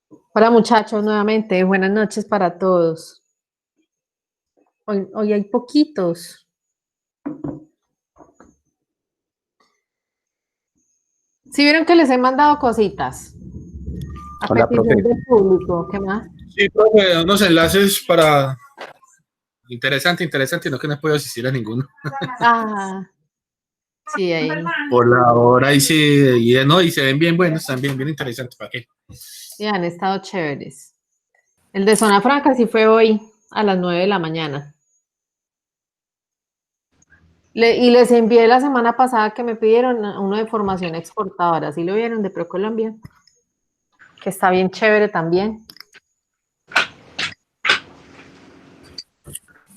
Hola muchachos, nuevamente, buenas noches para todos. Hoy hay poquitos. Si vieron que les he mandado cositas a Hola, profe. petición del público, ¿qué más? Sí, profe, unos enlaces para interesante, no que no puedo asistir a ninguno. Ah, sí, ahí. Por la hora y no, y se ven bien buenos también, bien interesantes, ¿para qué? Sí, han estado chéveres. El de Zona Franca sí fue hoy a las 9 de la mañana. Y les envié la semana pasada que me pidieron uno de formación exportadora. ¿Sí lo vieron de ProColombia? Que está bien chévere también.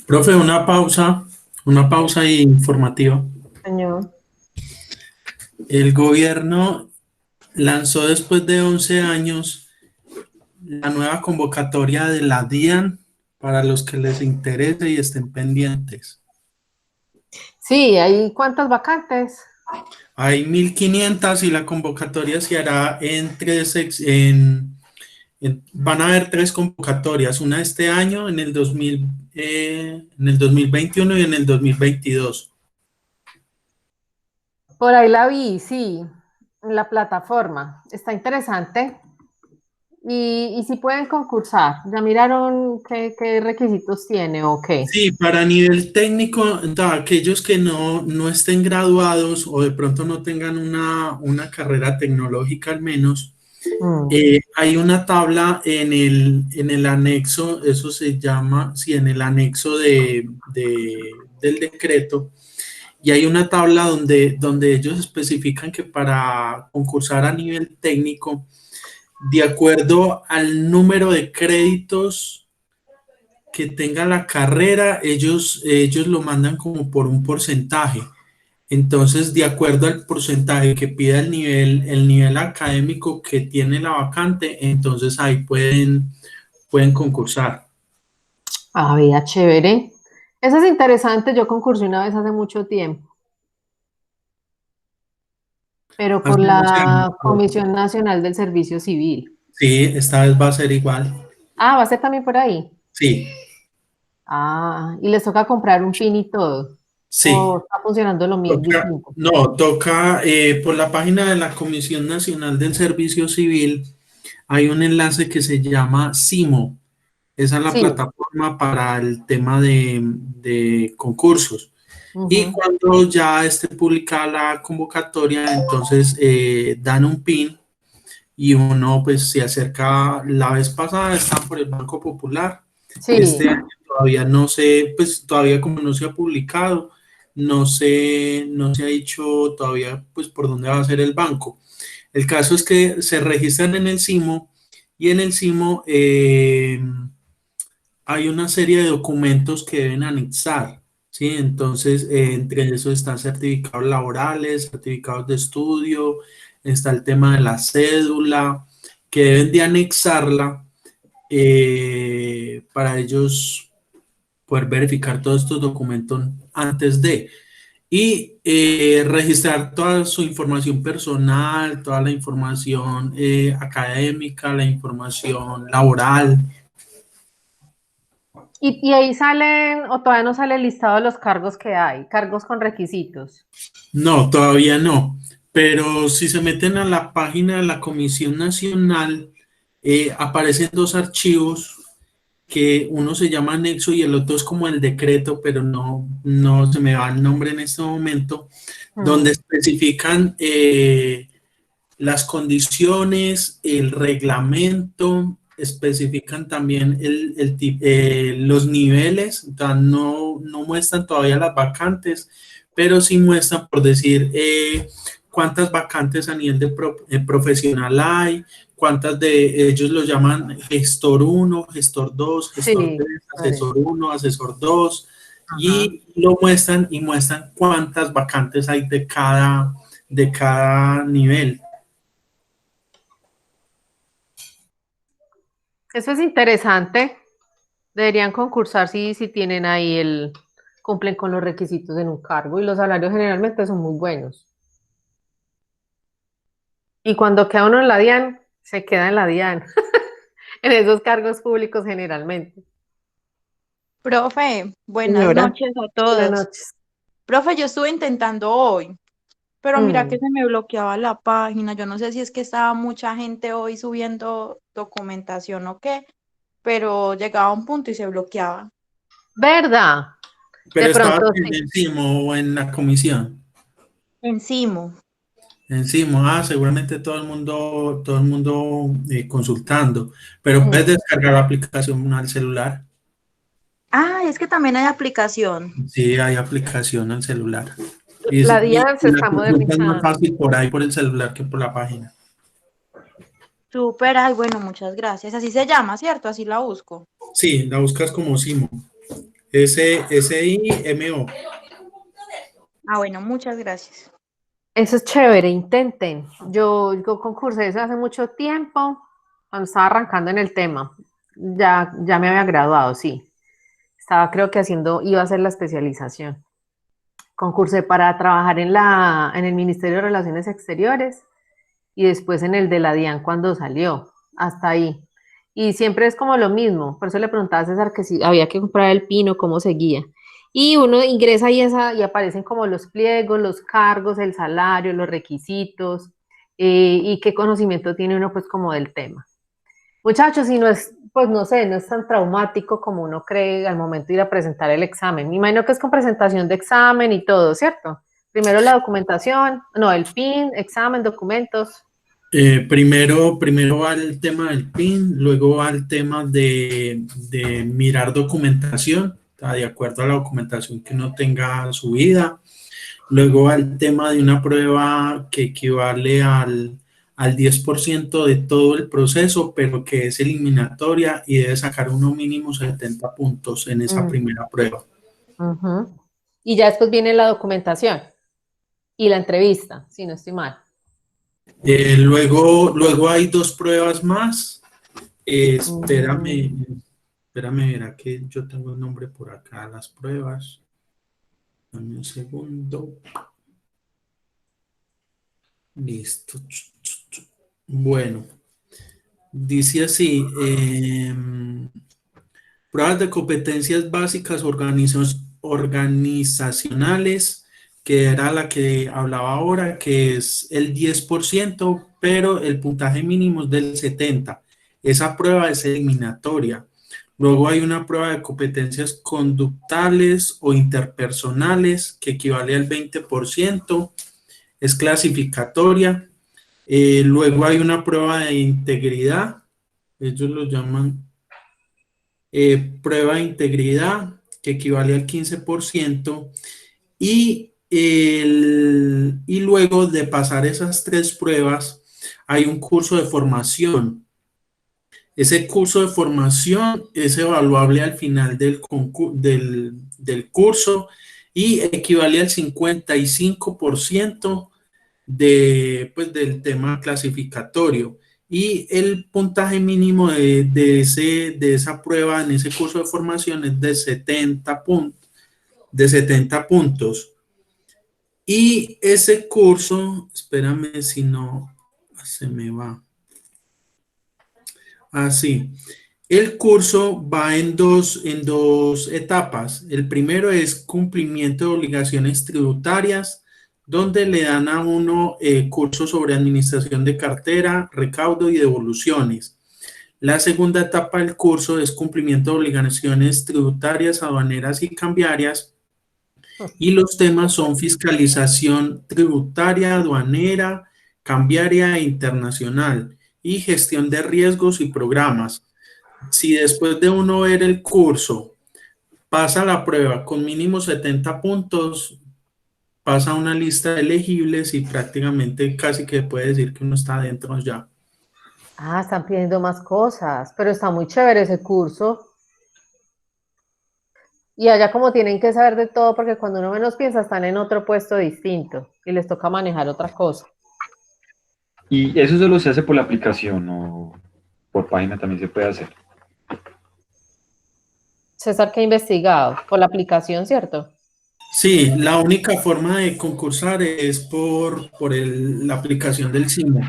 Profe, una pausa informativa. Señor. El gobierno lanzó después de 11 años la nueva convocatoria de la DIAN para los que les interese y estén pendientes. Sí, ¿hay cuántas vacantes? Hay 1.500 y la convocatoria se hará van a haber tres convocatorias, una este año, en el 2021 y en el 2022. Por ahí la vi, sí, en la plataforma. Está interesante. Y si pueden concursar, ¿ya miraron qué requisitos tiene o qué? Sí, para nivel técnico, aquellos que no estén graduados o de pronto no tengan una carrera tecnológica al menos, Mm. hay una tabla en el anexo, eso se llama, sí, en el anexo del decreto, y hay una tabla donde ellos especifican que para concursar a nivel técnico, de acuerdo al número de créditos que tenga la carrera, ellos lo mandan como por un porcentaje. Entonces, de acuerdo al porcentaje que pida el nivel académico que tiene la vacante, entonces ahí pueden concursar. Ah, vea, chévere. Eso es interesante. Yo concursé una vez hace mucho tiempo, pero por Hace 11 años, la Comisión Nacional del Servicio Civil. sí, esta vez va a ser igual. Ah, va a ser también por ahí. Sí, Ah, y les toca comprar un pin y todo. O sí. está funcionando lo mismo, distinto. No, toca por la página de la Comisión Nacional del Servicio Civil, hay un enlace que se llama CIMO. Esa es la Sí. plataforma para el tema de concursos. Y Ujú. cuando ya esté publicada la convocatoria, entonces dan un PIN y uno pues se acerca. La vez pasada está por el Banco Popular. Sí. Este año todavía no sé, pues todavía como no se ha publicado, no se ha dicho todavía pues por dónde va a ser el banco. El caso es que se registran en el CIMO y en el CIMO hay una serie de documentos que deben anexar, ¿sí? Entonces, entre esos están certificados laborales, certificados de estudio, está el tema de la cédula, que deben de anexarla para ellos poder verificar todos estos documentos antes de y registrar toda su información personal, toda la información académica, la información laboral. Y ahí salen, o todavía no sale el listado de los cargos que hay, cargos con requisitos. No, todavía no, pero si se meten a la página de la Comisión Nacional, aparecen dos archivos que uno se llama anexo y el otro es como el decreto, pero no se me va el nombre en este momento, donde Mm. especifican las condiciones, el reglamento, especifican también los niveles, o sea, no muestran todavía las vacantes, pero sí muestran, por decir, cuántas vacantes a nivel profesional hay, cuántas de ellos lo llaman gestor uno, gestor 2, gestor Sí, 3, vale. asesor uno, asesor 2 Ajá. y lo muestran y muestran cuántas vacantes hay de cada nivel. Eso es interesante. Deberían concursar si tienen ahí cumplen con los requisitos en un cargo y los salarios generalmente son muy buenos. Y cuando queda uno en la DIAN, se queda en la DIAN. en esos cargos públicos generalmente. Profe, buenas Señora, noches a buenas todos. noches. Profe, yo estuve intentando hoy, pero mira que Mm, se me bloqueaba la página. Yo no sé si es que estaba mucha gente hoy subiendo documentación o qué, pero llegaba a un punto y se bloqueaba. ¿Verdad? Pero De estaba pronto en sí. encima o en la comisión. Encima. Encima, seguramente todo el mundo consultando, pero puedes descargar la aplicación al celular. Ah, es que también hay aplicación. Sí, hay aplicación al celular. La Y DIAN se la está consulta es más modernizando. fácil por ahí, por el celular, que por la página. Súper, ay, bueno, muchas gracias. Así se llama, ¿cierto? Así la busco. Sí, la buscas como Simo. SIMO. Ah, bueno, muchas gracias. Eso es chévere, intenten. Yo concursé eso hace mucho tiempo, cuando estaba arrancando en el tema. Ya me había graduado, sí. Estaba creo que iba a hacer la especialización. Concursé para trabajar en el Ministerio de Relaciones Exteriores y después en el de la DIAN cuando salió, hasta ahí. Y siempre es como lo mismo, por eso le preguntaba a César que si había que comprar el pino, cómo seguía. Y uno ingresa y aparecen como los pliegos, los cargos, el salario, los requisitos y qué conocimiento tiene uno pues como del tema. Muchachos, si no es, pues no sé, no es tan traumático como uno cree al momento de ir a presentar el examen. Me imagino que es con presentación de examen y todo, ¿cierto? Primero la documentación, no, el PIN, examen, documentos. Primero va el tema del PIN, luego va el tema de mirar documentación, de acuerdo a la documentación que uno tenga subida. Luego va el tema de una prueba que equivale al 10% de todo el proceso, pero que es eliminatoria y debe sacar uno mínimo 70 puntos en esa Mm, primera prueba. ujú. Y ya después viene la documentación y la entrevista, si no estoy mal. Luego hay dos pruebas más. Mm, Espérame, verá que yo tengo el nombre por acá, las pruebas. Dame un segundo. Listo. Bueno, dice así, pruebas de competencias básicas organizacionales, que era la que hablaba ahora, que es el 10%, pero el puntaje mínimo es del 70%. Esa prueba es eliminatoria. Luego hay una prueba de competencias conductales o interpersonales que equivale al 20%, es clasificatoria. Luego hay una prueba de integridad, ellos lo llaman prueba de integridad, que equivale al 15%, y luego de pasar esas tres pruebas, hay un curso de formación. Ese curso de formación es evaluable al final del curso y equivale al 55% pues, del tema clasificatorio. Y el puntaje mínimo de esa prueba en ese curso de formación es de 70 puntos. Y ese curso, espérame si no se me va. Así. El curso va en dos etapas. El primero es cumplimiento de obligaciones tributarias, donde le dan a uno cursos sobre administración de cartera, recaudo y devoluciones. La segunda etapa del curso es cumplimiento de obligaciones tributarias, aduaneras y cambiarias. Y los temas son fiscalización tributaria, aduanera, cambiaria e internacional y gestión de riesgos y programas. Si después de uno ver el curso pasa la prueba con mínimo 70 puntos, pasa una lista de elegibles y prácticamente casi que puede decir que uno está adentro ya. Ah, están pidiendo más cosas, pero está muy chévere ese curso. Y allá como tienen que saber de todo, porque cuando uno menos piensa están en otro puesto distinto y les toca manejar otra cosa. Y eso solo se hace por la aplicación o por página también se puede hacer. César, que ha investigado por la aplicación, ¿cierto? Sí, la única forma de concursar es por la aplicación del CIMO,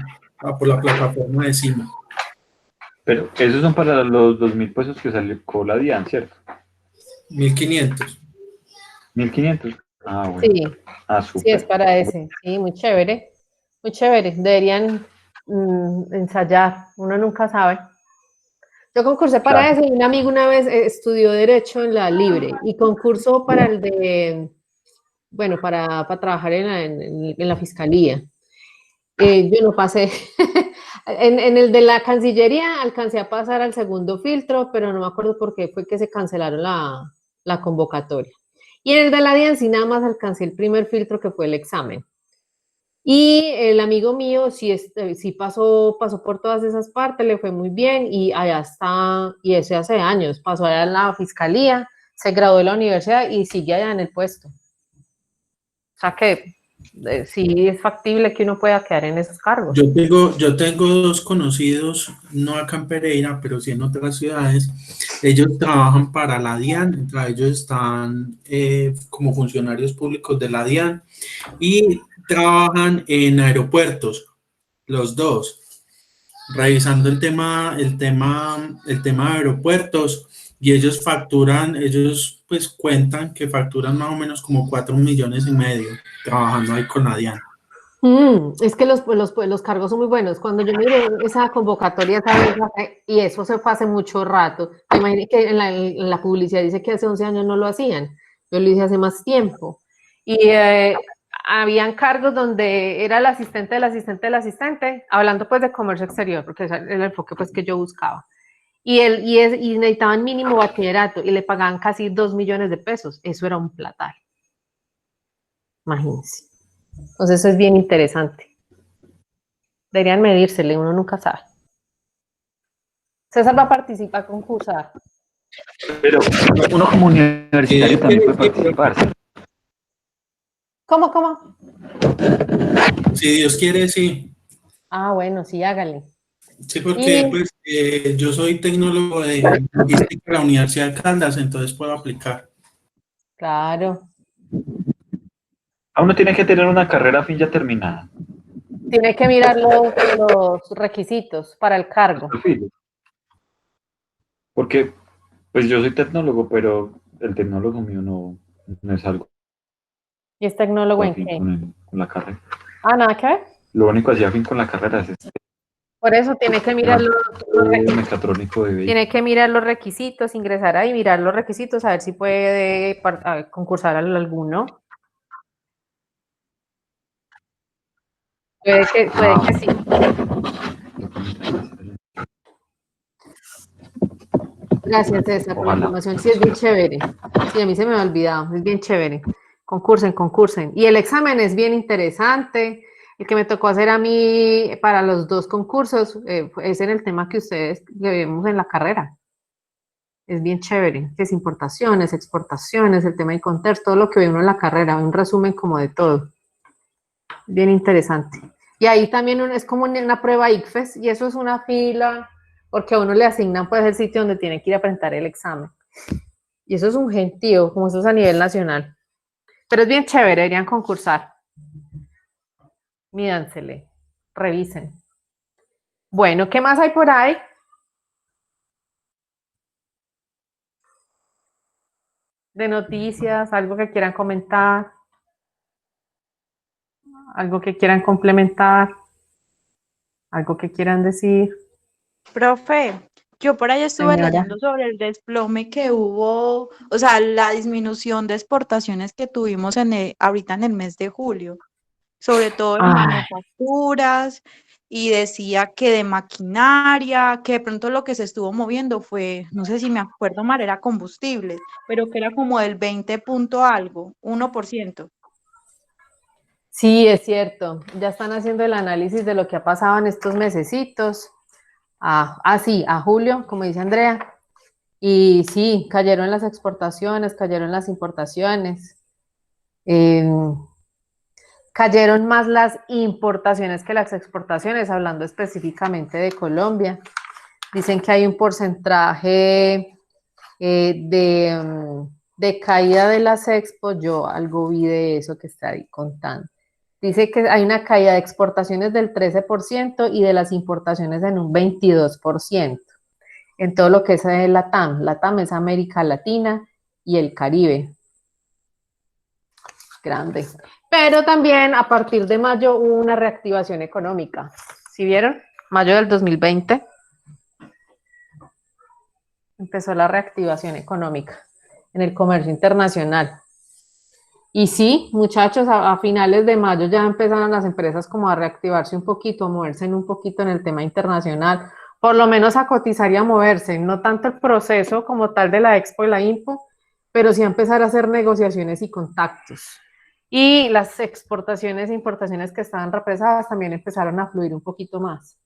por la plataforma de CIMO. Pero esos son para los 2.000 pesos que salió la DIAN, ¿cierto? 1.500. 1.500. Ah, bueno. Sí, Ah, sí, es súper. para ese. Sí, muy chévere. Muy chévere. Deberían ensayar. Uno nunca sabe. Yo concursé para Claro. eso y un amigo una vez estudió Derecho en la Libre y concursó para el de, bueno, para trabajar en la Fiscalía. Yo no pasé. En el de la Cancillería alcancé a pasar al segundo filtro, pero no me acuerdo por qué fue que se cancelaron la convocatoria. Y en el de la DIAN sí nada más alcancé el primer filtro que fue el examen. Y el amigo mío sí pasó por todas esas partes, le fue muy bien y allá está, y ese hace años, pasó allá en la fiscalía, se graduó de la universidad y sigue allá en el puesto. O sea que sí es factible que uno pueda quedar en esos cargos. Yo tengo dos conocidos, no acá en Pereira, pero sí en otras ciudades. Ellos trabajan para la DIAN, entre ellos están como funcionarios públicos de la DIAN y trabajan en aeropuertos, los dos, revisando el tema de aeropuertos, y ellos facturan, ellos pues cuentan que facturan más o menos como 4,5 millones trabajando ahí con la DIAN. Es que los cargos son muy buenos. Cuando yo miré esa convocatoria esa vez, y eso se fue hace mucho rato, me imaginé que en la publicidad dice que hace 11 años no lo hacían, yo lo hice hace más tiempo. Y habían cargos donde era el asistente del asistente del asistente, hablando pues de comercio exterior, porque ese era el enfoque pues que yo buscaba. Y necesitaban mínimo bachillerato y le pagaban casi 2 millones de pesos. Eso era un platal, imagínense. Entonces eso es bien interesante. Deberían medírsele, uno nunca sabe. César va a participar, a concursar. Pero uno como universitario también puede participar, ¿sí? ¿Cómo? Si Dios quiere, sí. Ah, bueno, sí, hágale. Sí, porque Y pues yo soy tecnólogo de logística de la Universidad de Caldas, entonces puedo aplicar. claro, A uno tiene que tener una carrera fin ya terminada. tiene que mirar los requisitos para el cargo. Perfiles. Porque, pues yo soy tecnólogo, pero el tecnólogo mío no es algo ¿Y es tecnólogo en afín qué? con la carrera. Ah, nada que ver. Lo único así afín con la carrera es Por eso tiene que mirar mecatrónico de vehículos. tiene que mirar los requisitos, ingresar ahí, mirar los requisitos, a ver si puede concursar a alguno. Puede que sí. Gracias, César, por la Ojalá. información. Sí, es bien chévere. Sí, a mí se me ha olvidado. Es bien chévere. Concursen. Y el examen es bien interesante. El que me tocó hacer a mí para los dos concursos es en el tema que ustedes que vemos en la carrera. Es bien chévere, que es importaciones, exportaciones, el tema de Incoterms, todo lo que ve uno en la carrera, un resumen como de todo. Bien interesante. Y ahí también es como una prueba ICFES y eso es una fila porque a uno le asignan pues el sitio donde tiene que ir a presentar el examen. Y eso es un gentío, como eso es a nivel nacional. Pero es bien chévere, deberían concursar. Mídansele, revisen. Bueno, ¿qué más hay por ahí? De noticias, algo que quieran comentar, algo que quieran complementar, algo que quieran decir. Profe, yo por ahí estuve Señora. leyendo sobre el desplome que hubo, o sea, la disminución de exportaciones que tuvimos ahorita en el mes de julio, sobre todo en manufacturas, y decía que de maquinaria, que de pronto lo que se estuvo moviendo fue, no sé si me acuerdo mal, era combustible, pero que era como del 20 punto algo, 1%. Sí, es cierto. Ya están haciendo el análisis de lo que ha pasado en estos mesecitos. Sí, a julio, como dice Andrea. Y sí, cayeron las exportaciones, cayeron las importaciones. eh, Cayeron más las importaciones que las exportaciones, hablando específicamente de Colombia. Dicen que hay un porcentaje de caída de las expos. Yo algo vi de eso que está ahí contando. Dice que hay una caída de exportaciones del 13% y de las importaciones en un 22%. en todo lo que es LATAM. LATAM es América Latina y el Caribe. Grande. Pero también a partir de mayo hubo una reactivación económica. ¿Sí vieron? Mayo del 2020 empezó la reactivación económica en el comercio internacional. Y sí, muchachos, a finales de mayo ya empezaron las empresas como a reactivarse un poquito, a moverse un poquito en el tema internacional, por lo menos a cotizar y a moverse, no tanto el proceso como tal de la Expo y la Impo, pero sí a empezar a hacer negociaciones y contactos. Y las exportaciones e importaciones que estaban represadas también empezaron a fluir un poquito más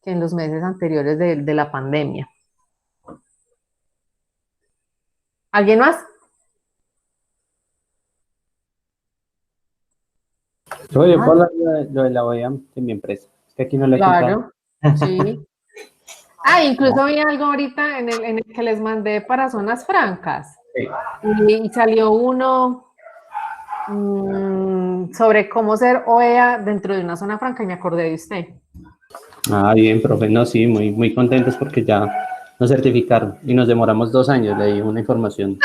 que en los meses anteriores de la pandemia. ¿Alguien más? Oye, por lo de la OEA de mi empresa. Es que aquí no le he contado. Claro, sí. Ah, incluso vi algo ahorita en el que les mandé para zonas francas. Sí. Y salió uno sobre cómo ser OEA dentro de una zona franca y me acordé de usted. Ah, bien, profe. No, sí, muy, muy contentos porque ya nos certificaron y nos demoramos 2 años. Le di una información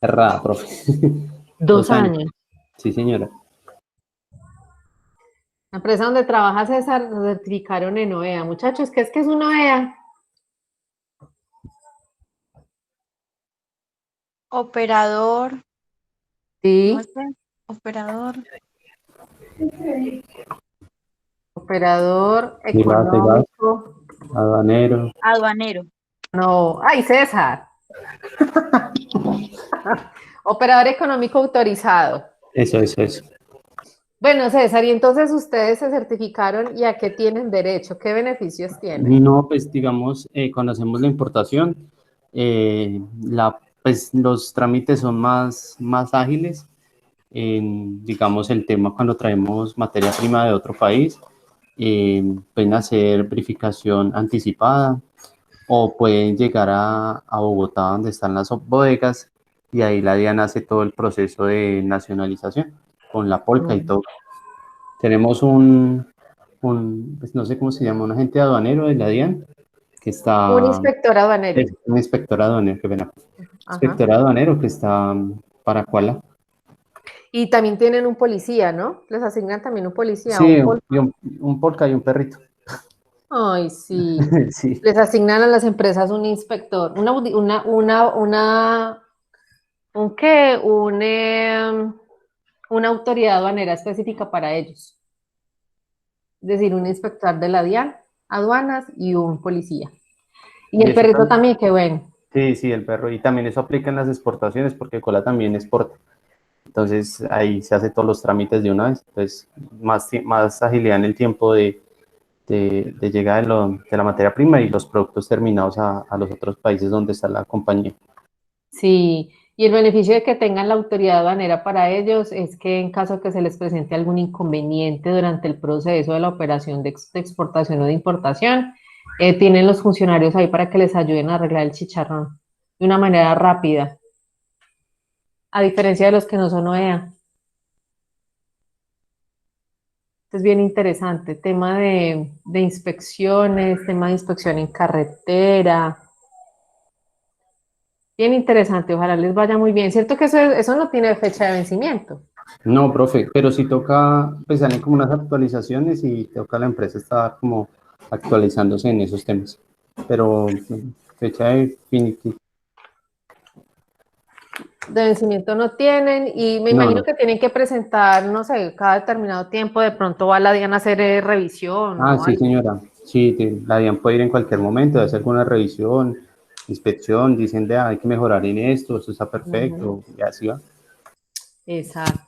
errada, profe. 2 años. Sí, señora. La empresa donde trabaja César nos certificaron en OEA. Muchachos, ¿qué es una OEA? Operador, ¿cómo Sí, es que? Operador. operador De gas, económico. aduanero. Aduanero. No, ay, César. Operador económico autorizado. Eso. Bueno, César, y entonces ustedes se certificaron y a qué tienen derecho, qué beneficios tienen. No, pues digamos, conocemos la importación. Pues los trámites son más ágiles. Digamos, el tema cuando traemos materia prima de otro país, pueden hacer verificación anticipada o pueden llegar a Bogotá, donde están las bodegas, y ahí la DIAN hace todo el proceso de nacionalización con la polca y todo. Tenemos pues no sé cómo se llama, un agente aduanero de la DIAN que Un está, inspector aduanero. es un inspector aduanero, qué pena, Ajá. inspector aduanero que está para Kuala. Y también tienen un policía, ¿no? Les asignan también un policía. Sí, un polca y un perrito. Ay, sí. Sí, Les asignan a las empresas un inspector, ¿un qué? Una autoridad aduanera específica para ellos. Es decir, un inspector de la DIAN, aduanas y un policía. Y y el eso perrito también. también, qué bueno. Sí, el perro. Y también eso aplica en las exportaciones porque Cola también exporta. Entonces ahí se hace todos los trámites de una vez. Entonces más agilidad en el tiempo de llegada de la materia prima y los productos terminados a los otros países donde está la compañía. Sí, y el beneficio de que tengan la autoridad aduanera para ellos es que en caso que se les presente algún inconveniente durante el proceso de la operación de exportación o de importación, tienen los funcionarios ahí para que les ayuden a arreglar el chicharrón de una manera rápida, a diferencia de los que no son OEA. Es bien interesante, tema de inspecciones, tema de inspección en carretera. Bien interesante, ojalá les vaya muy bien. ¿Cierto que eso no tiene fecha de vencimiento? No, profe, pero sí toca, pues salen como unas actualizaciones y toca a la empresa estar como actualizándose en esos temas. Pero fecha de finiquito. De vencimiento no tienen y me imagino No. que tienen que presentar, no sé, cada determinado tiempo, de pronto va la DIAN a hacer revisión Ah, o sí, algo. señora. Sí, la DIAN puede ir en cualquier momento, hacer alguna revisión, inspección, dicen de hay que mejorar en esto está perfecto, y así va. Exacto.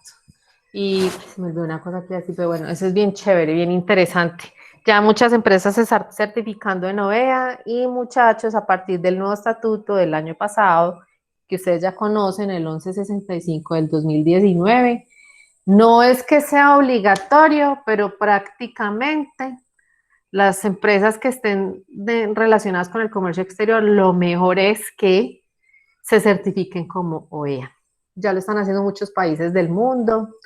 Y se me olvidó una cosa que así, pero bueno, eso es bien chévere, bien interesante. Ya muchas empresas se están certificando en OEA y muchachos, a partir del nuevo estatuto del año pasado, que ustedes ya conocen, el 1165 del 2019, no es que sea obligatorio, pero prácticamente las empresas que estén relacionadas con el comercio exterior, lo mejor es que se certifiquen como OEA. Ya lo están haciendo muchos países del mundo,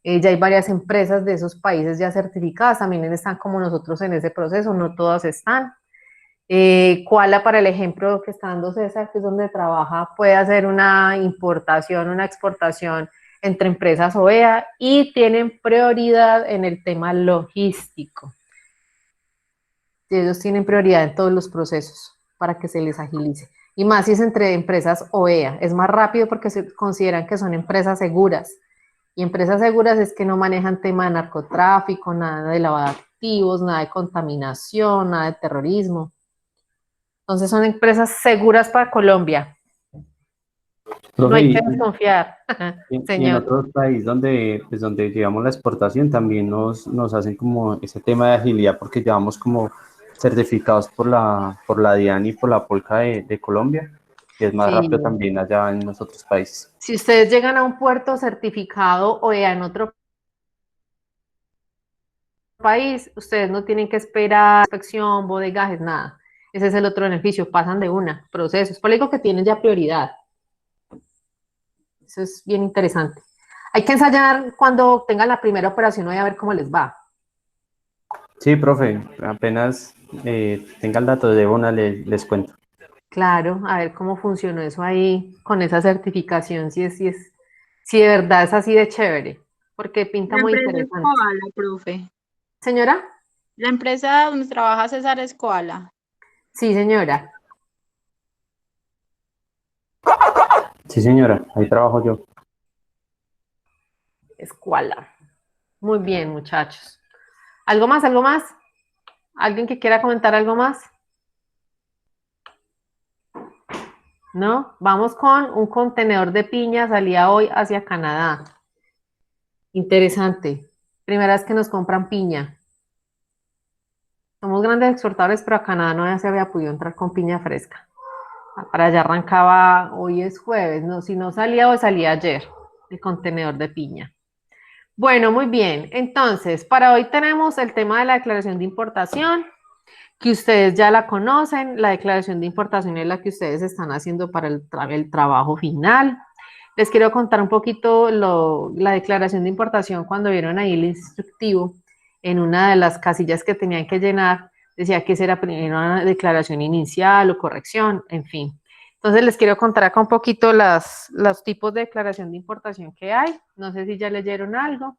ya hay varias empresas de esos países ya certificadas, también están como nosotros en ese proceso, no todas están. Koala, para el ejemplo que está dando César, que es donde trabaja, puede hacer una importación, una exportación entre empresas OEA y tienen prioridad en el tema logístico. Ellos tienen prioridad en todos los procesos para que se les agilice. Y más si es entre empresas OEA, es más rápido porque se consideran que son empresas seguras. Y empresas seguras es que no manejan tema de narcotráfico, nada de lavado de activos, nada de contaminación, nada de terrorismo. Entonces son empresas seguras para Colombia. No Profe, hay que desconfiar, y en señor. otros países donde, pues, donde llevamos la exportación también nos hacen como ese tema de agilidad porque llevamos como certificados por la DIAN y por la Polca de Colombia, que es más Sí. rápido también allá en los otros países. Si ustedes llegan a un puerto certificado OEA en otro país, ustedes no tienen que esperar inspección, bodegajes, nada. Ese es el otro beneficio, pasan de una, procesos. Por eso que tienen ya prioridad. Eso es bien interesante. Hay que ensayar cuando tengan la primera operación y a ver cómo les va. Sí, profe, apenas tenga el dato de una les cuento. Claro, a ver cómo funcionó eso ahí con esa certificación, si de verdad es así de chévere, porque pinta La muy empresa es interesante. Koala, profe. Señora, La empresa donde trabaja César es Koala. sí, señora. Sí, señora, ahí trabajo yo. Escuela. Muy bien, muchachos. ¿Algo más? ¿Algo más? ¿Alguien que quiera comentar algo más? ¿No? Vamos con un contenedor de piña, salía hoy hacia Canadá. Interesante. Primera vez que nos compran piña. Somos grandes exportadores, pero a Canadá no se había podido entrar con piña fresca. Para allá arrancaba, hoy es jueves, no, si no salía hoy, salía ayer, el contenedor de piña. Bueno, muy bien. Entonces, para hoy tenemos el tema de la declaración de importación, que ustedes ya la conocen. La declaración de importación es la que ustedes están haciendo para el trabajo final. Les quiero contar un poquito la declaración de importación cuando vieron ahí el instructivo. En una de las casillas que tenían que llenar, decía que esa era primero una declaración inicial o corrección, en fin. Entonces les quiero contar acá un poquito los tipos de declaración de importación que hay. No sé si ya leyeron algo.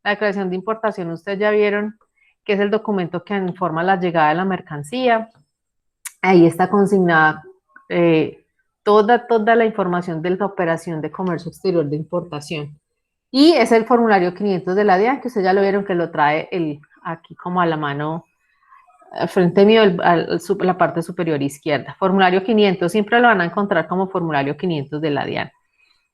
La declaración de importación, ustedes ya vieron que es el documento que informa la llegada de la mercancía. Ahí está consignada toda la información de la operación de comercio exterior de importación. Y es el formulario 500 de la DIAN, que ustedes ya lo vieron que lo trae aquí como a la mano, al frente mío, la parte superior izquierda. Formulario 500, siempre lo van a encontrar como formulario 500 de la DIAN.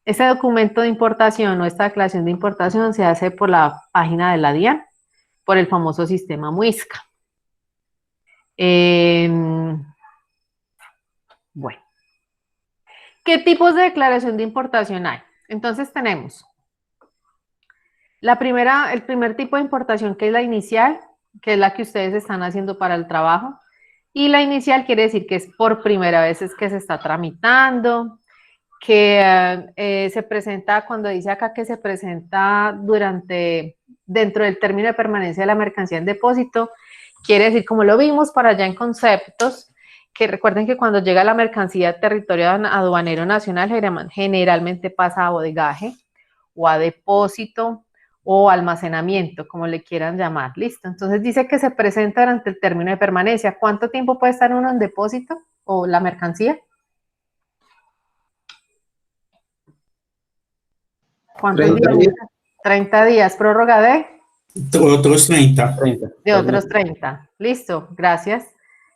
Este documento de importación o esta declaración de importación se hace por la página de la DIAN, por el famoso sistema MUISCA. Bueno, ¿qué tipos de declaración de importación hay? Entonces tenemos el primer tipo de importación, que es la inicial, que es la que ustedes están haciendo para el trabajo. Y la inicial quiere decir que es por primera vez es que se está tramitando, que se presenta, cuando dice acá que se presenta dentro del término de permanencia de la mercancía en depósito, quiere decir, como lo vimos para allá en conceptos, que recuerden que cuando llega la mercancía a territorio aduanero nacional, generalmente pasa a bodegaje o a depósito o almacenamiento, como le quieran llamar. Listo. Entonces dice que se presenta durante el término de permanencia. ¿Cuánto tiempo puede estar uno en depósito o la mercancía? ¿Cuántos 30 días? días. 30 días. ¿Prórroga Otros 30. 30. de otros 30? Listo, gracias.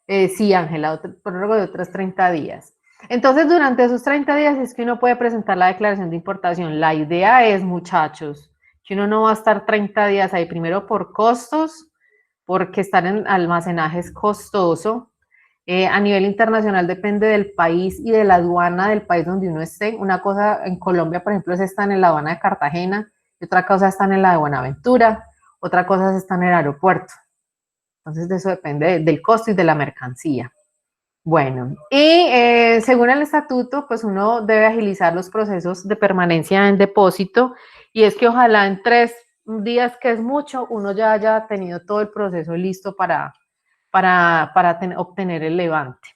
Sí, Ángela, prórroga de otros 30 días. Entonces, durante esos 30 días es que uno puede presentar la declaración de importación. La idea es, muchachos, que uno no va a estar 30 días ahí, primero por costos, porque estar en almacenaje es costoso. A nivel internacional depende del país y de la aduana del país donde uno esté. Una cosa en Colombia, por ejemplo, es estar en la aduana de Cartagena, y otra cosa es estar en la de Buenaventura, otra cosa es estar en el aeropuerto. Entonces, de eso depende del costo y de la mercancía. Bueno, y según el estatuto, pues uno debe agilizar los procesos de permanencia en depósito, y es que ojalá en 3 días, que es mucho, uno ya haya tenido todo el proceso listo para para obtener el levante.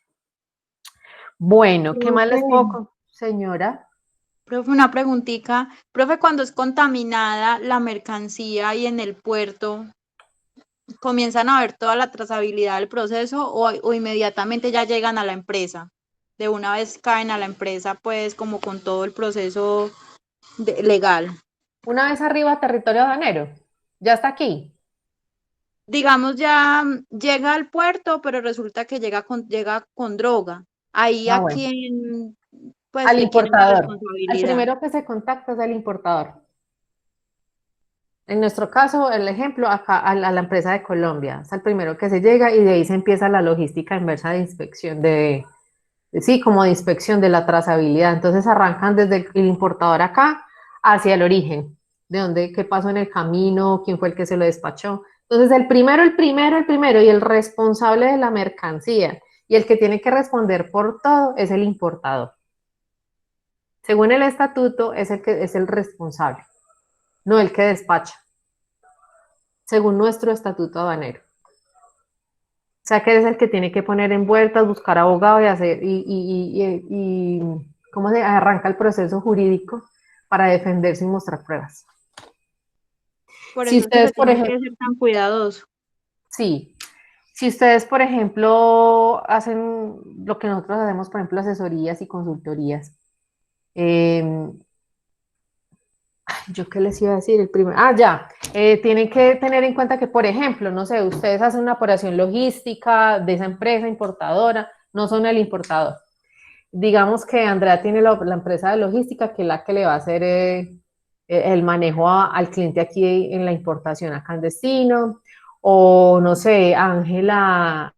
Bueno, ¿qué más les puedo, señora? Profe, una preguntita. Profe, cuando es contaminada la mercancía y en el puerto, ¿comienzan a ver toda la trazabilidad del proceso o inmediatamente ya llegan a la empresa? De una vez caen a la empresa, pues, como con todo el proceso legal. Una vez arriba a territorio aduanero, ya está aquí. Digamos, ya llega al puerto, pero resulta que llega con droga. Ahí Ah, a bueno. quien, pues, Al le quieren la importador. Al responsabilidad. primero que se contacta es el importador. En nuestro caso, el ejemplo, acá a la empresa de Colombia, es el primero que se llega y de ahí se empieza la logística inversa de inspección, sí, como de inspección de la trazabilidad. Entonces arrancan desde el importador acá hacia el origen, de dónde, qué pasó en el camino, quién fue el que se lo despachó. Entonces el primero y el responsable de la mercancía y el que tiene que responder por todo es el importador. Según el estatuto, es el que es el responsable, no el que despacha, según nuestro estatuto aduanero. O sea, que eres el que tiene que poner en vueltas, buscar abogado y hacer, ¿cómo se arranca el proceso jurídico para defenderse y mostrar pruebas? Por Si eso es que ustedes, se por tiene que ejemplo, ser tan cuidadoso. sí, si ustedes, por ejemplo, hacen lo que nosotros hacemos, por ejemplo, asesorías y consultorías, ¿yo qué les iba a decir? Tienen que tener en cuenta que, por ejemplo, no sé, ustedes hacen una operación logística de esa empresa importadora, no son el importador. Digamos que Andrea tiene la empresa de logística, que es la que le va a hacer el manejo al cliente aquí en la importación acá en destino, o no sé, Ángela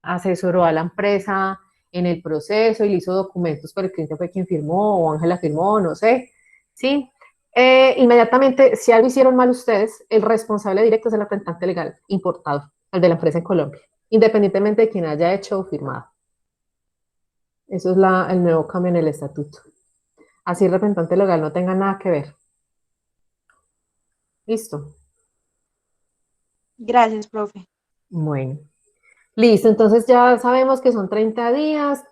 asesoró a la empresa en el proceso y le hizo documentos, pero el cliente fue quien firmó o Ángela firmó, no sé, ¿sí? Inmediatamente, si algo hicieron mal ustedes, el responsable directo es el representante legal importado, el de la empresa en Colombia, independientemente de quien haya hecho o firmado. Eso es el nuevo cambio en el estatuto. Así el representante legal no tenga nada que ver. ¿Listo? Gracias, profe. Bueno. Listo, entonces ya sabemos que son 30 días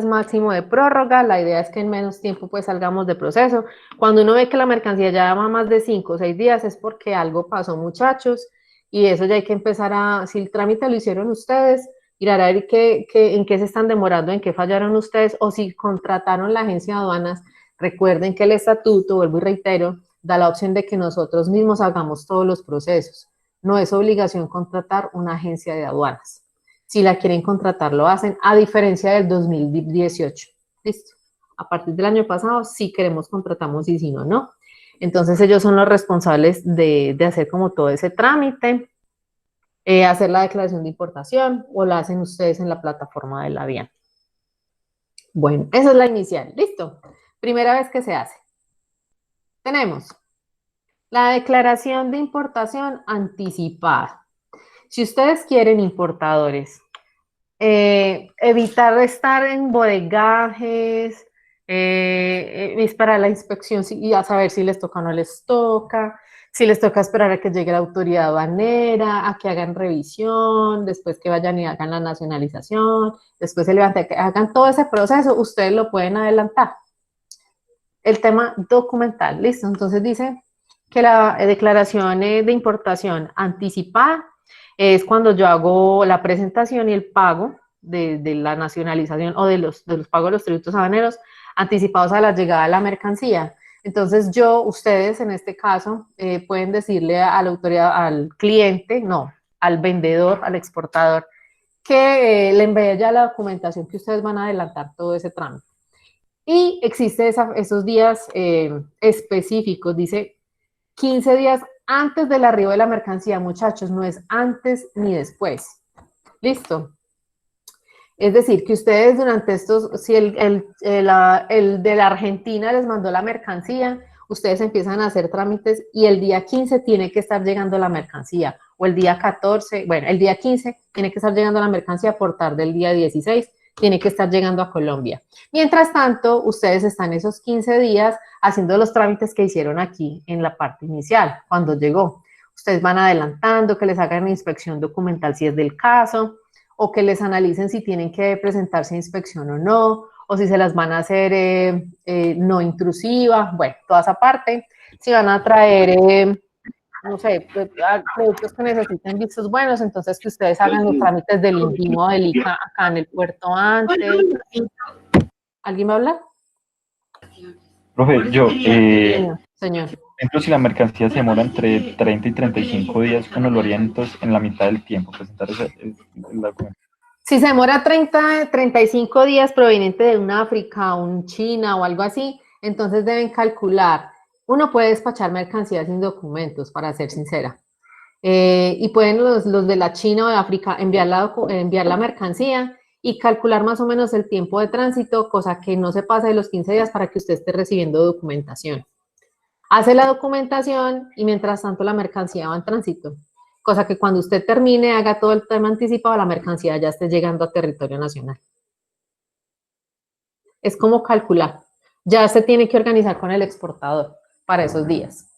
máximo de prórroga. La idea es que en menos tiempo pues salgamos de proceso. Cuando uno ve que la mercancía ya va más de 5 o 6 días es porque algo pasó, muchachos, y eso ya hay que empezar si el trámite lo hicieron ustedes, mirar a ver en qué se están demorando, en qué fallaron ustedes, o si contrataron la agencia de aduanas. Recuerden que el estatuto, vuelvo y reitero, da la opción de que nosotros mismos hagamos todos los procesos. No es obligación contratar una agencia de aduanas. Si la quieren contratar, lo hacen, a diferencia del 2018. Listo. A partir del año pasado, si queremos, contratamos y si no, no. Entonces, ellos son los responsables de hacer como todo ese trámite, hacer la declaración de importación o la hacen ustedes en la plataforma de la DIAN. Bueno, esa es la inicial. Listo. Primera vez que se hace. Tenemos la declaración de importación anticipada. Si ustedes quieren, importadores, evitar estar en bodegajes, esperar la inspección y a saber si les toca o no les toca, si les toca esperar a que llegue la autoridad aduanera, a que hagan revisión, después que vayan y hagan la nacionalización, después se levanten, que hagan todo ese proceso, ustedes lo pueden adelantar. El tema documental, listo, entonces dice que la declaración de importación anticipada es cuando yo hago la presentación y el pago de la nacionalización o de los pagos de los tributos aduaneros anticipados a la llegada de la mercancía. Entonces ustedes en este caso, pueden decirle a la autoridad, al cliente, no, al vendedor, al exportador, que le envíe ya la documentación que ustedes van a adelantar todo ese trámite. Y existe esos días específicos, dice 15 días antes del arribo de la mercancía, muchachos, no es antes ni después. ¿Listo? Es decir, que ustedes durante si el de la Argentina les mandó la mercancía, ustedes empiezan a hacer trámites y el día 15 tiene que estar llegando la mercancía, o el día 14, bueno, el día 15 tiene que estar llegando la mercancía, por tarde el día 16 tiene que estar llegando a Colombia. Mientras tanto, ustedes están esos 15 días haciendo los trámites que hicieron aquí en la parte inicial, cuando llegó. Ustedes van adelantando, que les hagan inspección documental si es del caso, o que les analicen si tienen que presentarse a inspección o no, o si se las van a hacer no intrusiva, bueno, toda esa parte. Si van a traer, no sé, productos que necesiten vistos buenos, entonces que ustedes hagan los trámites del INVIMA o del ICA acá en el puerto antes. ¿Alguien me habla? Profe, yo, Señor. por ejemplo, si la mercancía se demora entre 30 y 35 días, uno lo haría entonces en la mitad del tiempo, presentar el documento. Si se demora 35 días proveniente de un África, un China o algo así, entonces deben calcular. Uno puede despachar mercancías sin documentos, para ser sincera. Y pueden los de la China o de África enviar la mercancía y calcular más o menos el tiempo de tránsito, cosa que no se pase de los 15 días para que usted esté recibiendo documentación. Hace la documentación y mientras tanto la mercancía va en tránsito. Cosa que cuando usted termine, haga todo el tema anticipado, la mercancía ya esté llegando a territorio nacional. Es como calcular. Ya se tiene que organizar con el exportador para esos días.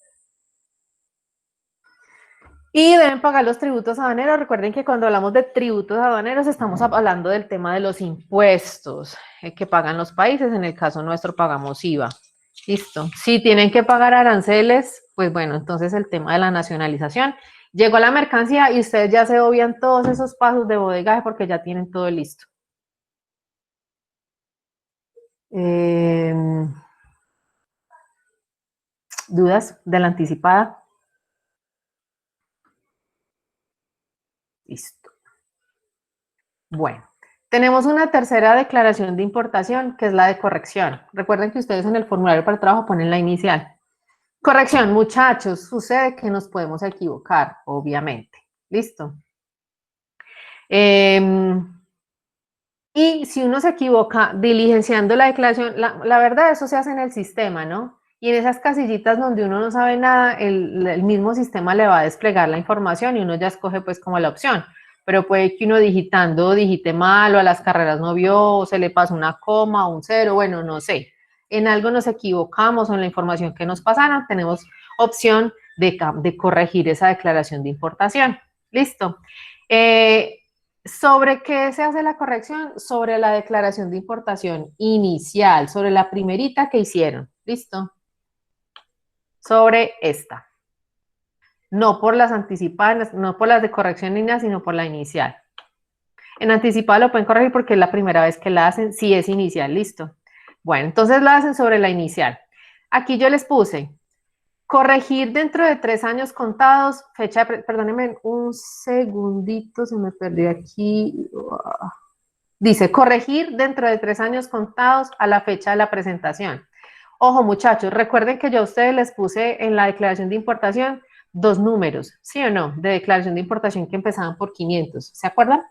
Y deben pagar los tributos aduaneros. Recuerden que cuando hablamos de tributos aduaneros estamos hablando del tema de los impuestos que pagan los países. En el caso nuestro pagamos IVA. Listo. Si tienen que pagar aranceles, pues bueno, entonces el tema de la nacionalización. Llegó la mercancía y ustedes ya se obvian todos esos pasos de bodegaje porque ya tienen todo listo. ¿Dudas de la anticipada? Listo. Bueno, tenemos una tercera declaración de importación, que es la de corrección. Recuerden que ustedes en el formulario para el trabajo ponen la inicial. Corrección, muchachos, sucede que nos podemos equivocar, obviamente. ¿Listo? Y si uno se equivoca diligenciando la declaración, la verdad eso se hace en el sistema, ¿no? Y en esas casillitas donde uno no sabe nada, el mismo sistema le va a desplegar la información y uno ya escoge pues como la opción. Pero puede que uno digitando digite mal o a las carreras no vio, o se le pasó una coma o un cero, bueno, no sé. En algo nos equivocamos o en la información que nos pasaron, tenemos opción de corregir esa declaración de importación. ¿Listo? ¿Sobre qué se hace la corrección? Sobre la declaración de importación inicial, sobre la primerita que hicieron. ¿Listo? Sobre esta. No por las anticipadas, no por las de corrección ni nada, sino por la inicial. En anticipada lo pueden corregir porque es la primera vez que la hacen, si es inicial, listo. Bueno, entonces la hacen sobre la inicial. Aquí yo les puse, corregir dentro de 3 años contados, fecha, perdónenme un segundito, se me perdió aquí. Dice, corregir dentro de 3 años contados a la fecha de la presentación. Ojo, muchachos, recuerden que yo a ustedes les puse en la declaración de importación 2 números, ¿sí o no? De declaración de importación que empezaban por 500. ¿Se acuerdan?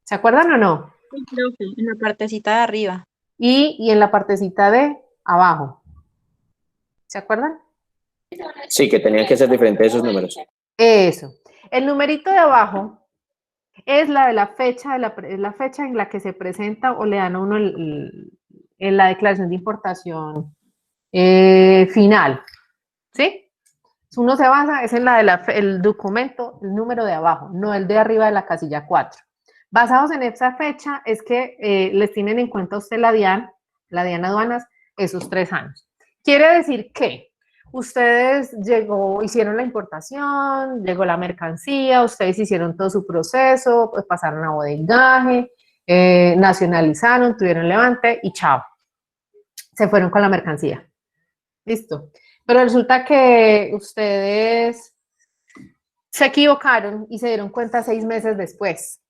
¿Se acuerdan o no? Sí, creo que en la partecita de arriba. Y en la partecita de abajo. ¿Se acuerdan? Sí, que tenían que ser diferentes esos números. Eso. El numerito de abajo es la de la fecha, la fecha en la que se presenta o le dan a uno en la declaración de importación final. ¿Sí? Uno se basa, es en la el documento, el número de abajo, no el de arriba de la casilla 4. Basados en esa fecha es que les tienen en cuenta a usted la DIAN aduanas, esos 3 años. Quiere decir que ustedes hicieron la importación, llegó la mercancía, ustedes hicieron todo su proceso, pues pasaron a bodegaje, nacionalizaron, tuvieron levante y chao. Se fueron con la mercancía. Listo. Pero resulta que ustedes se equivocaron y se dieron cuenta 6 meses después.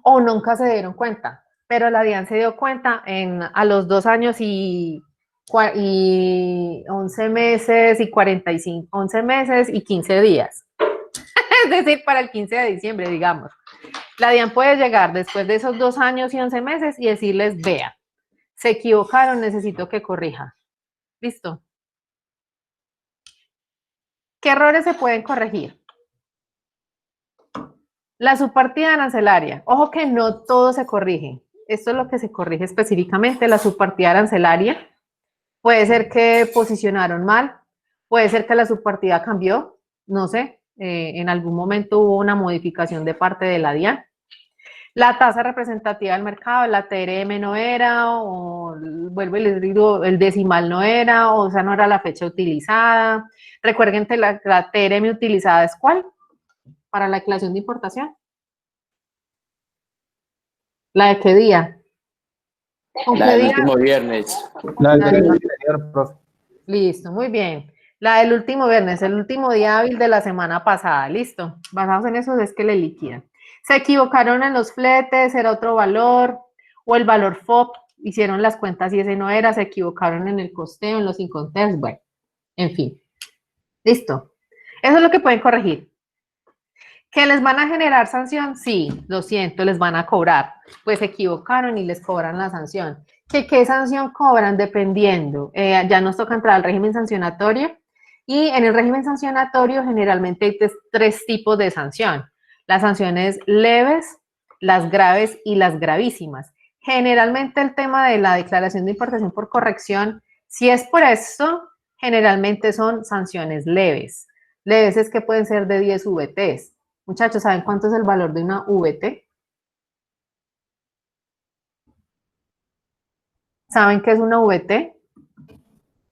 O nunca se dieron cuenta. Pero la DIAN se dio cuenta a los 2 años y 11 meses y 11 meses y 15 días. Es decir, para el 15 de diciembre, digamos. La DIAN puede llegar después de esos 2 años y 11 meses y decirles, vea, se equivocaron, necesito que corrija. ¿Listo? ¿Qué errores se pueden corregir? La subpartida arancelaria. Ojo que no todo se corrige. Esto es lo que se corrige específicamente, la subpartida arancelaria. puede ser que posicionaron mal, puede ser que la subpartida cambió, no sé, en algún momento hubo una modificación de parte de la DIAN. La tasa representativa del mercado, la TRM no era, o vuelvo y les digo, el decimal no era, o sea, no era la fecha utilizada. Recuerden que la TRM utilizada es ¿cuál? Para la declaración de importación. ¿La de qué día? ¿Con La qué del día? último viernes. La del La del- día anterior, profe. Listo, muy bien. La del último viernes, el último día hábil de la semana pasada, listo. Basados en eso es que le liquidan. Se equivocaron en los fletes, era otro valor, o el valor FOB, hicieron las cuentas y ese no era, se equivocaron en el costeo, en los inconteos, bueno, en fin. Listo. Eso es lo que pueden corregir. ¿Que les van a generar sanción? Sí, lo siento, les van a cobrar. Pues se equivocaron y les cobran la sanción. ¿Qué sanción cobran? Dependiendo. Ya nos toca entrar al régimen sancionatorio y en el régimen sancionatorio generalmente hay tres tipos de sanción. Las sanciones leves, las graves y las gravísimas. Generalmente el tema de la declaración de importación por corrección, si es por esto, generalmente son sanciones leves. Leves es que pueden ser de 10 VTs. Muchachos, ¿saben cuánto es el valor de una VT? ¿Saben qué es una VT?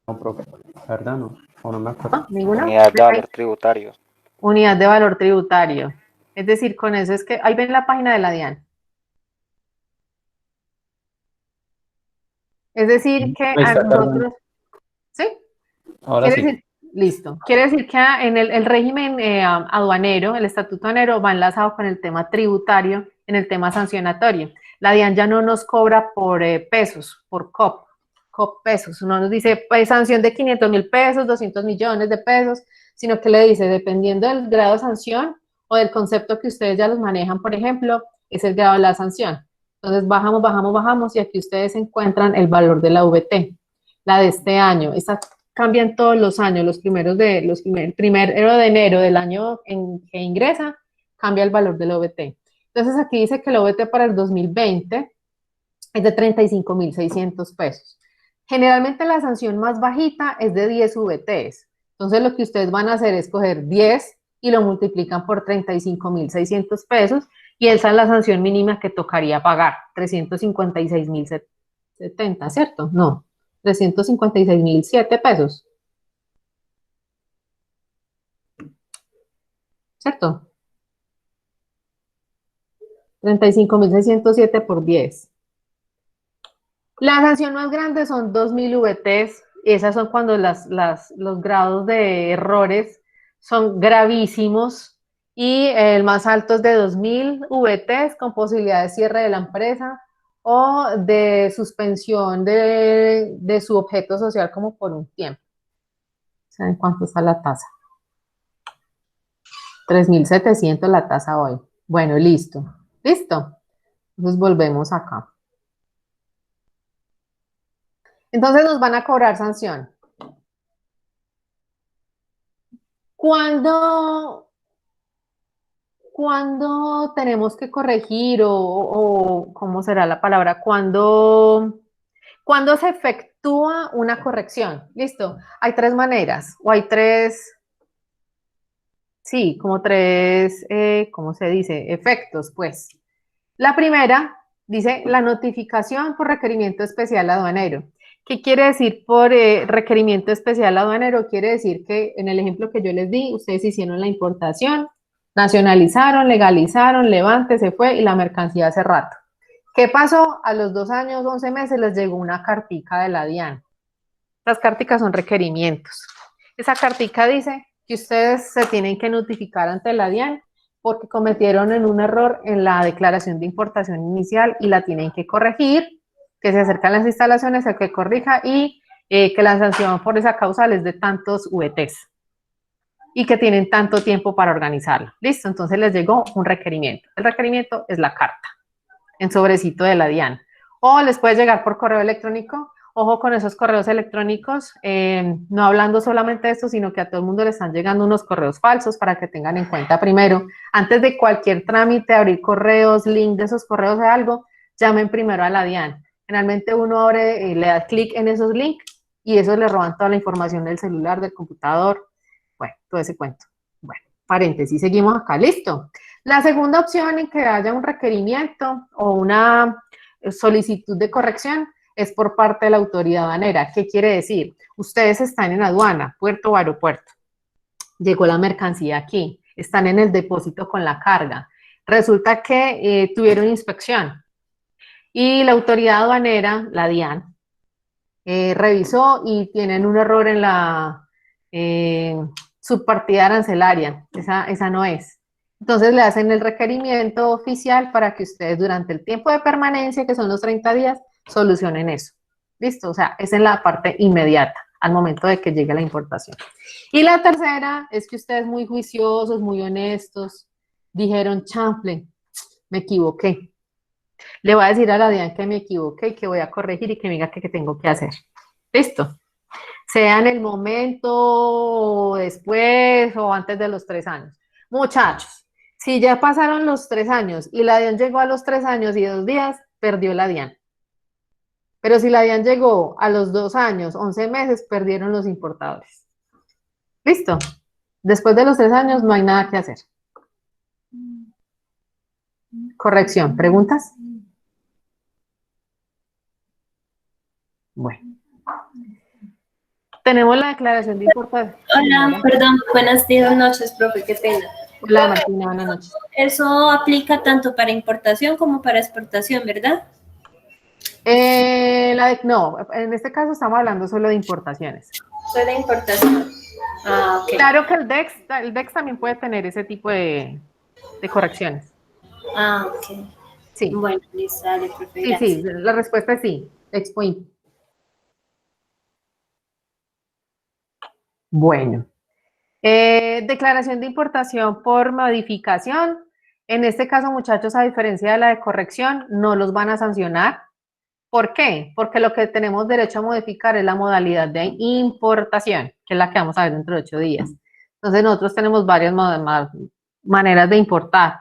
No, profe, la verdad no, o no me acuerdo. ¿No? ¿Ninguna? Unidad de valor tributario. Unidad de valor tributario. Es decir, con eso es que, ahí ven la página de la DIAN. Es decir, que Ahí a está nosotros, ¿sí? Ahora Quiere sí. decir, listo. Quiere decir que en el régimen aduanero, el estatuto aduanero va enlazado con el tema tributario, en el tema sancionatorio. La DIAN ya no nos cobra por pesos, por COP pesos. No nos dice pues, sanción de 500.000 pesos, 200 millones de pesos, sino que le dice, dependiendo del grado de sanción o del concepto que ustedes ya los manejan, por ejemplo, es el grado de la sanción. Entonces bajamos, bajamos, bajamos y aquí ustedes encuentran el valor de la VT, la de este año. Esta cambian todos los años, primero de enero del año en que ingresa, cambia el valor del OVT. Entonces aquí dice que el OVT para el 2020 es de 35.600 pesos. Generalmente la sanción más bajita es de 10 VTs. Entonces lo que ustedes van a hacer es coger 10 y lo multiplican por 35.600 pesos y esa es la sanción mínima que tocaría pagar, 356.070, ¿cierto? No, 356.007 pesos. ¿Cierto? 35.607 por 10. La sanción más grande son 2.000 VTs. Esas son cuando los grados de errores son gravísimos. Y el más alto es de 2.000 VTs con posibilidad de cierre de la empresa o de suspensión de su objeto social como por un tiempo. ¿Saben cuánto está la tasa? 3.700 la tasa hoy. Bueno, listo. ¿Listo? Entonces volvemos acá. Entonces nos van a cobrar sanción. ¿Cuándo tenemos que corregir o cómo será la palabra? ¿Cuándo se efectúa una corrección? Listo. Hay tres maneras o hay tres, sí, como tres, ¿cómo se dice? Efectos, pues. La primera dice la notificación por requerimiento especial aduanero. ¿Qué quiere decir por requerimiento especial aduanero? Quiere decir que en el ejemplo que yo les di, ustedes hicieron la importación, nacionalizaron, legalizaron, levante, se fue y la mercancía hace rato. ¿Qué pasó? A los 2 años, 11 meses les llegó una cartica de la DIAN. Las carticas son requerimientos. Esa cartica dice que ustedes se tienen que notificar ante la DIAN porque cometieron un error en la declaración de importación inicial y la tienen que corregir, que se acercan las instalaciones a que corrija y que la sanción por esa causa les dé tantos VTs y que tienen tanto tiempo para organizarlo. Listo, entonces les llegó un requerimiento. El requerimiento es la carta en sobrecito de la DIAN. O les puede llegar por correo electrónico. Ojo con esos correos electrónicos, no hablando solamente de esto, sino que a todo el mundo le están llegando unos correos falsos para que tengan en cuenta primero, antes de cualquier trámite, abrir correos, link de esos correos de algo, llamen primero a la DIAN. Generalmente uno abre, le da clic en esos links y eso le roban toda la información del celular, del computador, bueno, todo ese cuento. Bueno, paréntesis, seguimos acá, listo. La segunda opción en que haya un requerimiento o una solicitud de corrección es por parte de la autoridad aduanera. ¿Qué quiere decir? Ustedes están en aduana, puerto o aeropuerto. Llegó la mercancía aquí, están en el depósito con la carga. Resulta que tuvieron inspección y la autoridad aduanera, la DIAN, revisó y tienen un error en la subpartida arancelaria. Esa no es. Entonces le hacen el requerimiento oficial para que ustedes durante el tiempo de permanencia, que son los 30 días, solucionen eso. ¿Listo? O sea, es en la parte inmediata, al momento de que llegue la importación. Y la tercera es que ustedes muy juiciosos, muy honestos, dijeron, chanfle, me equivoqué. Le voy a decir a la DIAN que me equivoqué y que voy a corregir y que me diga qué tengo que hacer. ¿Listo? Sea en el momento, o después, o antes de los 3 años. Muchachos, si ya pasaron los 3 años y la DIAN llegó a los 3 años y 2 días, perdió la DIAN. Pero si la DIAN llegó a los 2 años, 11 meses, perdieron los importadores. ¿Listo? Después de los 3 años no hay nada que hacer. Corrección. ¿Preguntas? Bueno. Tenemos la declaración de importación. Hola, perdón, buenas noches, profe, qué pena. Hola, Martina, buenas noches. Eso aplica tanto para importación como para exportación, ¿verdad? No, en este caso estamos hablando solo de importaciones. Solo de importación. Ah, ok. Claro que el DEX también puede tener ese tipo de correcciones. Ah, ok. Sí. Bueno, listo, dale, profe, Sí, gracias. sí, la respuesta es sí. Expo. Bueno. Declaración de importación por modificación. En este caso, muchachos, a diferencia de la de corrección, no los van a sancionar. ¿Por qué? Porque lo que tenemos derecho a modificar es la modalidad de importación, que es la que vamos a ver dentro de 8 días. Entonces, nosotros tenemos varias maneras de importar.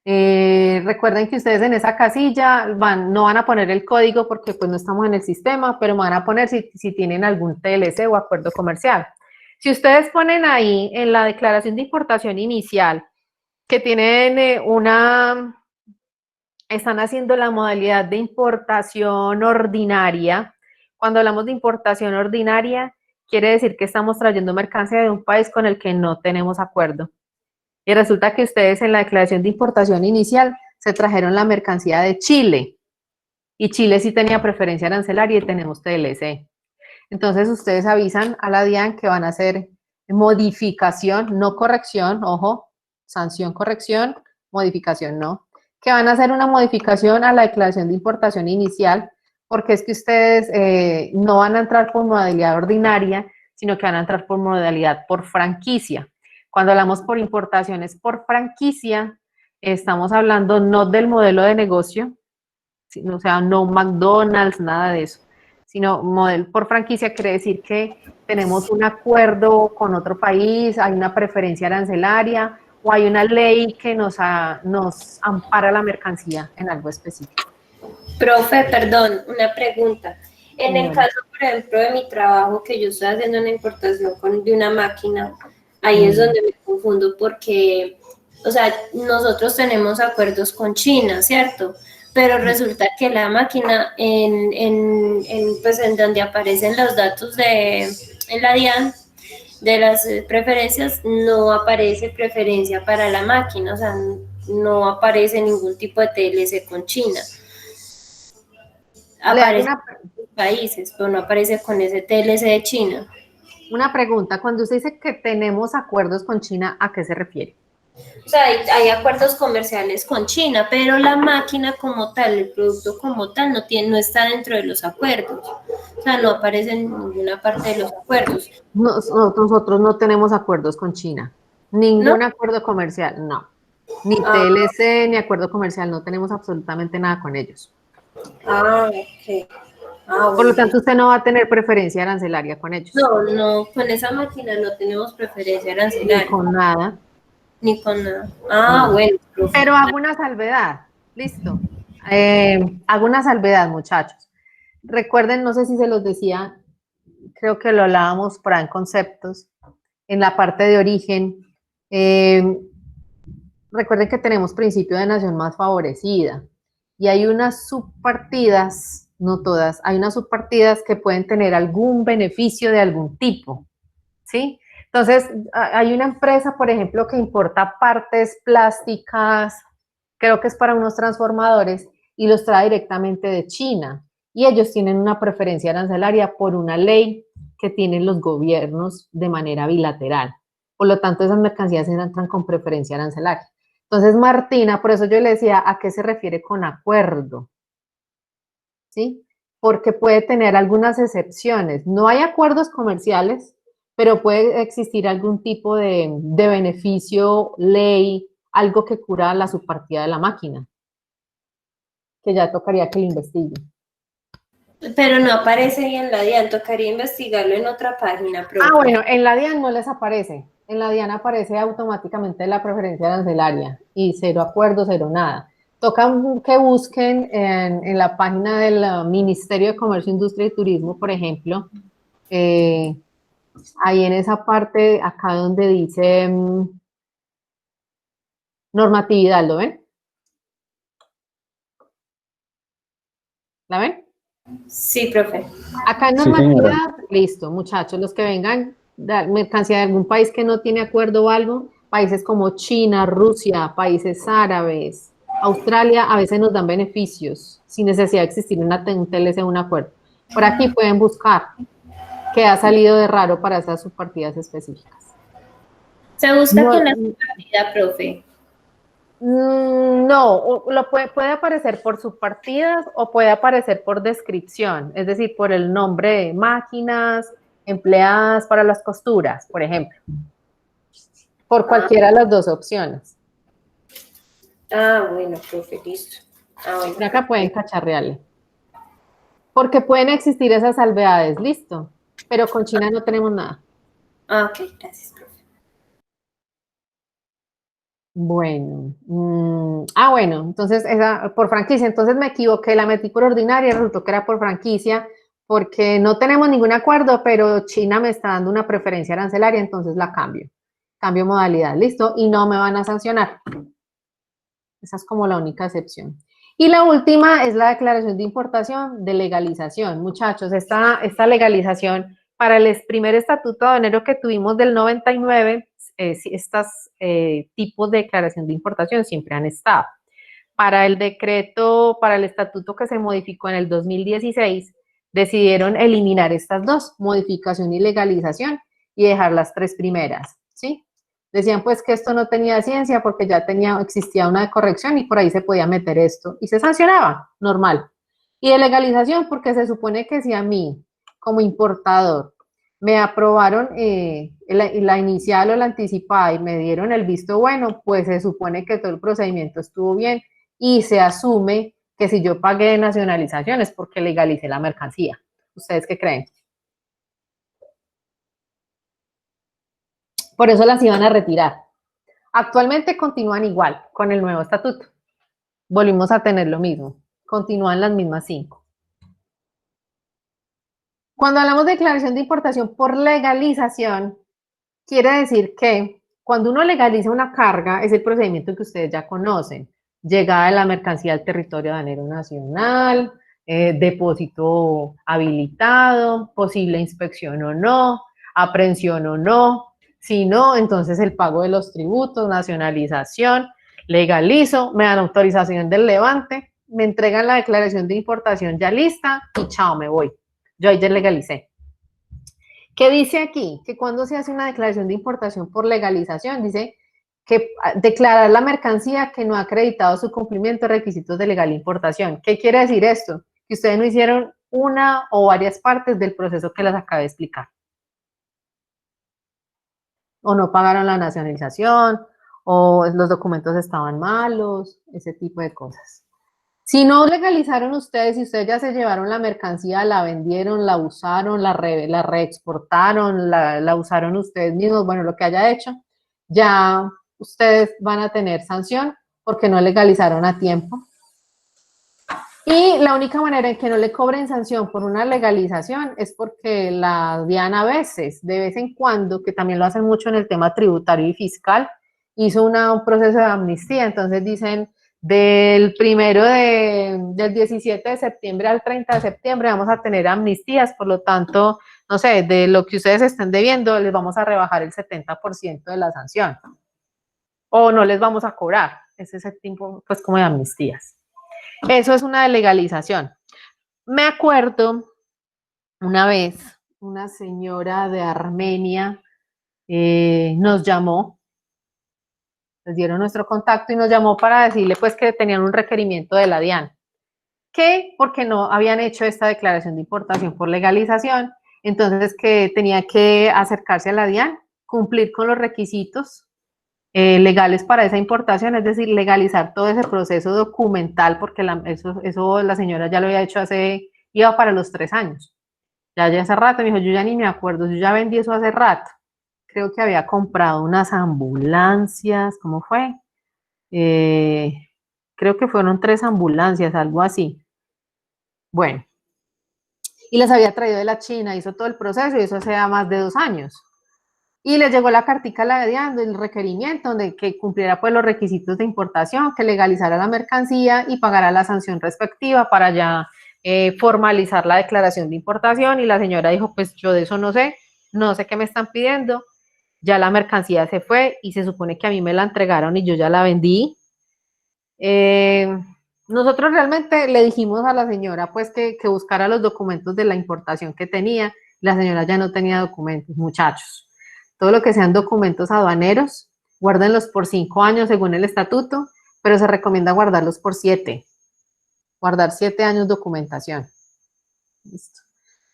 Recuerden que ustedes en esa casilla no van a poner el código porque pues no estamos en el sistema, pero van a poner si tienen algún TLC o acuerdo comercial. Si ustedes ponen ahí en la declaración de importación inicial que tienen están haciendo la modalidad de importación ordinaria. Cuando hablamos de importación ordinaria, quiere decir que estamos trayendo mercancía de un país con el que no tenemos acuerdo. Y resulta que ustedes en la declaración de importación inicial se trajeron la mercancía de Chile. Y Chile sí tenía preferencia arancelaria y tenemos TLC. Entonces ustedes avisan a la DIAN que van a hacer modificación, no corrección, ojo, sanción, corrección, modificación, no. Que van a hacer una modificación a la declaración de importación inicial, porque es que ustedes no van a entrar por modalidad ordinaria, sino que van a entrar por modalidad por franquicia. Cuando hablamos por importaciones por franquicia, estamos hablando no del modelo de negocio, o sea, no McDonald's, nada de eso, sino modelo por franquicia quiere decir que tenemos un acuerdo con otro país, hay una preferencia arancelaria o hay una ley que nos ampara la mercancía en algo específico. Profe, perdón, una pregunta. En el caso, por ejemplo, de mi trabajo, que yo estoy haciendo una importación de una máquina, ahí es donde me confundo porque, o sea, nosotros tenemos acuerdos con China, ¿cierto? Pero resulta que la máquina, pues en donde aparecen los datos en la DIAN, de las preferencias, no aparece preferencia para la máquina, o sea, no aparece ningún tipo de TLC con China. Aparece en países, pero no aparece con ese TLC de China. Una pregunta, cuando usted dice que tenemos acuerdos con China, ¿a qué se refiere? O sea, hay acuerdos comerciales con China, pero la máquina como tal, el producto como tal, no está dentro de los acuerdos. O sea, no aparece en ninguna parte de los acuerdos. Nosotros no tenemos acuerdos con China. Ningún ¿No? acuerdo comercial, no. Ni TLC, ni acuerdo comercial, no tenemos absolutamente nada con ellos. Ok. Bueno. Por lo tanto, usted no va a tener preferencia arancelaria con ellos. No, con esa máquina no tenemos preferencia arancelaria. Ni con nada. Ni con nada. Bueno. Profe. Pero hago una salvedad, listo. Hago una salvedad, muchachos. Recuerden, no sé si se los decía, creo que lo hablábamos por ahí en conceptos, en la parte de origen. Recuerden que tenemos principio de nación más favorecida y hay unas subpartidas, no todas, hay unas subpartidas que pueden tener algún beneficio de algún tipo, ¿sí? Entonces, hay una empresa, por ejemplo, que importa partes plásticas, creo que es para unos transformadores, y los trae directamente de China. Y ellos tienen una preferencia arancelaria por una ley que tienen los gobiernos de manera bilateral. Por lo tanto, esas mercancías entran con preferencia arancelaria. Entonces, Martina, por eso yo le decía, ¿a qué se refiere con acuerdo? ¿Sí? Porque puede tener algunas excepciones. No hay acuerdos comerciales, pero puede existir algún tipo de beneficio, ley, algo que cura la subpartida de la máquina, que ya tocaría que lo investigue. Pero no aparece ahí en la DIAN, tocaría investigarlo en otra página. Profe. Ah, bueno, en la DIAN no les aparece. En la DIAN aparece automáticamente la preferencia arancelaria y cero acuerdo, cero nada. Toca que busquen en la página del Ministerio de Comercio, Industria y Turismo, por ejemplo, ahí en esa parte, acá donde dice normatividad, ¿lo ven? ¿La ven? Sí, profe. Acá en normatividad, listo, muchachos, los que vengan, mercancía de algún país que no tiene acuerdo o algo, países como China, Rusia, países árabes, Australia, a veces nos dan beneficios sin necesidad de existir un TLC o un acuerdo. Por aquí pueden buscar qué ha salido de raro para esas subpartidas específicas. Se busca con la subpartida, profe. No, puede aparecer por subpartidas o puede aparecer por descripción, es decir, por el nombre de máquinas empleadas para las costuras, por ejemplo. Por cualquiera de las dos opciones. Ah, bueno, profe, listo. Ah, bueno. Por acá pueden cacharrearle. Porque pueden existir esas salvedades, listo. Pero con China no tenemos nada. Ah, ok, gracias, profe. Bueno, bueno, entonces esa por franquicia, entonces me equivoqué, la metí por ordinaria, resultó que era por franquicia, porque no tenemos ningún acuerdo, pero China me está dando una preferencia arancelaria, entonces la cambio modalidad, listo, y no me van a sancionar. Esa es como la única excepción. Y la última es la declaración de importación de legalización. Muchachos, esta legalización para el primer estatuto aduanero que tuvimos del 99, estos tipos de declaración de importación siempre han estado. Para el decreto, para el estatuto que se modificó en el 2016, decidieron eliminar estas dos, modificación y legalización, y dejar las tres primeras, ¿sí? Decían pues que esto no tenía ciencia porque ya existía una de corrección y por ahí se podía meter esto y se sancionaba, normal. Y de legalización porque se supone que si a mí, como importador, me aprobaron la inicial o la anticipada y me dieron el visto bueno, pues se supone que todo el procedimiento estuvo bien y se asume que si yo pagué de nacionalización es porque legalicé la mercancía. ¿Ustedes qué creen? Por eso las iban a retirar. Actualmente continúan igual con el nuevo estatuto. Volvimos a tener lo mismo. Continúan las mismas 5. Cuando hablamos de declaración de importación por legalización, quiere decir que cuando uno legaliza una carga, es el procedimiento que ustedes ya conocen. Llegada de la mercancía al territorio aduanero nacional, depósito habilitado, posible inspección o no, aprehensión o no. Si no, entonces el pago de los tributos, nacionalización, legalizo, me dan autorización del levante, me entregan la declaración de importación ya lista y chao, me voy. Yo ahí ya legalicé. ¿Qué dice aquí? Que cuando se hace una declaración de importación por legalización, dice que declarar la mercancía que no ha acreditado su cumplimiento de requisitos de legal importación. ¿Qué quiere decir esto? Que ustedes no hicieron una o varias partes del proceso que les acabé de explicar. O no pagaron la nacionalización, o los documentos estaban malos, ese tipo de cosas. Si no legalizaron ustedes, si ustedes ya se llevaron la mercancía, la vendieron, la usaron, la reexportaron, la usaron ustedes mismos, bueno, lo que haya hecho, ya ustedes van a tener sanción porque no legalizaron a tiempo. Y la única manera en que no le cobren sanción por una legalización es porque la DIAN a veces, de vez en cuando, que también lo hacen mucho en el tema tributario y fiscal, hizo un proceso de amnistía. Entonces dicen, del 17 de septiembre al 30 de septiembre vamos a tener amnistías, por lo tanto, no sé, de lo que ustedes estén debiendo, les vamos a rebajar el 70% de la sanción. O no les vamos a cobrar. Ese es el tipo, pues, como de amnistías. Eso es una legalización. Me acuerdo una vez, una señora de Armenia nos llamó, les dieron nuestro contacto y nos llamó para decirle pues que tenían un requerimiento de la DIAN, que porque no habían hecho esta declaración de importación por legalización, entonces que tenía que acercarse a la DIAN, cumplir con los requisitos legales para esa importación, es decir, legalizar todo ese proceso documental, porque eso la señora ya lo había hecho iba para los 3 años. Ya hace rato, me dijo, yo ya ni me acuerdo, yo ya vendí eso hace rato. Creo que había comprado unas ambulancias, ¿cómo fue? Creo que fueron 3 ambulancias, algo así. Bueno, y las había traído de la China, hizo todo el proceso y eso hace más de 2 años. Y le llegó la cartica a la DIAN del requerimiento donde que cumpliera pues los requisitos de importación, que legalizara la mercancía y pagara la sanción respectiva para ya formalizar la declaración de importación. Y la señora dijo, pues yo de eso no sé qué me están pidiendo, ya la mercancía se fue y se supone que a mí me la entregaron y yo ya la vendí. Nosotros realmente le dijimos a la señora pues que buscara los documentos de la importación que tenía. La señora ya no tenía documentos, muchachos. Todo lo que sean documentos aduaneros, guárdenlos por 5 años según el estatuto, pero se recomienda guardarlos por 7. Guardar 7 años documentación. Listo.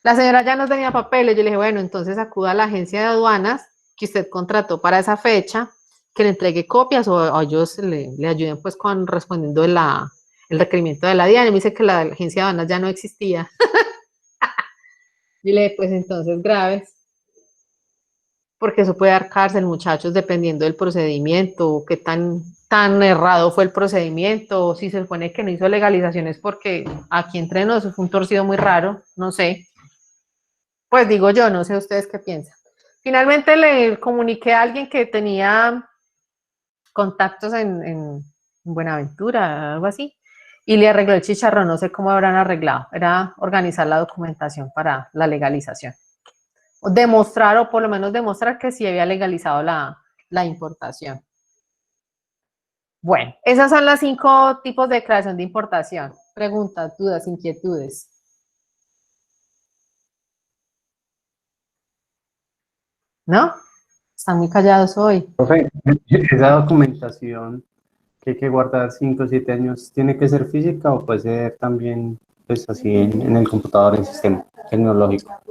La señora ya no tenía papeles. Yo le dije, bueno, entonces acuda a la agencia de aduanas que usted contrató para esa fecha, que le entregue copias o ellos le ayuden pues con respondiendo el requerimiento de la DIAN. Y me dice que la agencia de aduanas ya no existía. Y le dije, pues entonces graves, porque eso puede dar cárcel, muchachos, dependiendo del procedimiento, qué tan errado fue el procedimiento, o si se supone que no hizo legalizaciones porque aquí entre nosotros fue un torcido muy raro, no sé. Pues digo yo, no sé ustedes qué piensan. Finalmente le comuniqué a alguien que tenía contactos en Buenaventura, algo así, y le arregló el chicharrón, no sé cómo habrán arreglado, era organizar la documentación para la legalización. Demostrar, o por lo menos demostrar que sí había legalizado la importación. Bueno, esas son las 5 tipos de declaración de importación. Preguntas, dudas, inquietudes. ¿No? Están muy callados hoy. Profe, esa documentación que hay que guardar 5 o 7 años, ¿tiene que ser física o puede ser también pues así en el computador, en sistema tecnológico?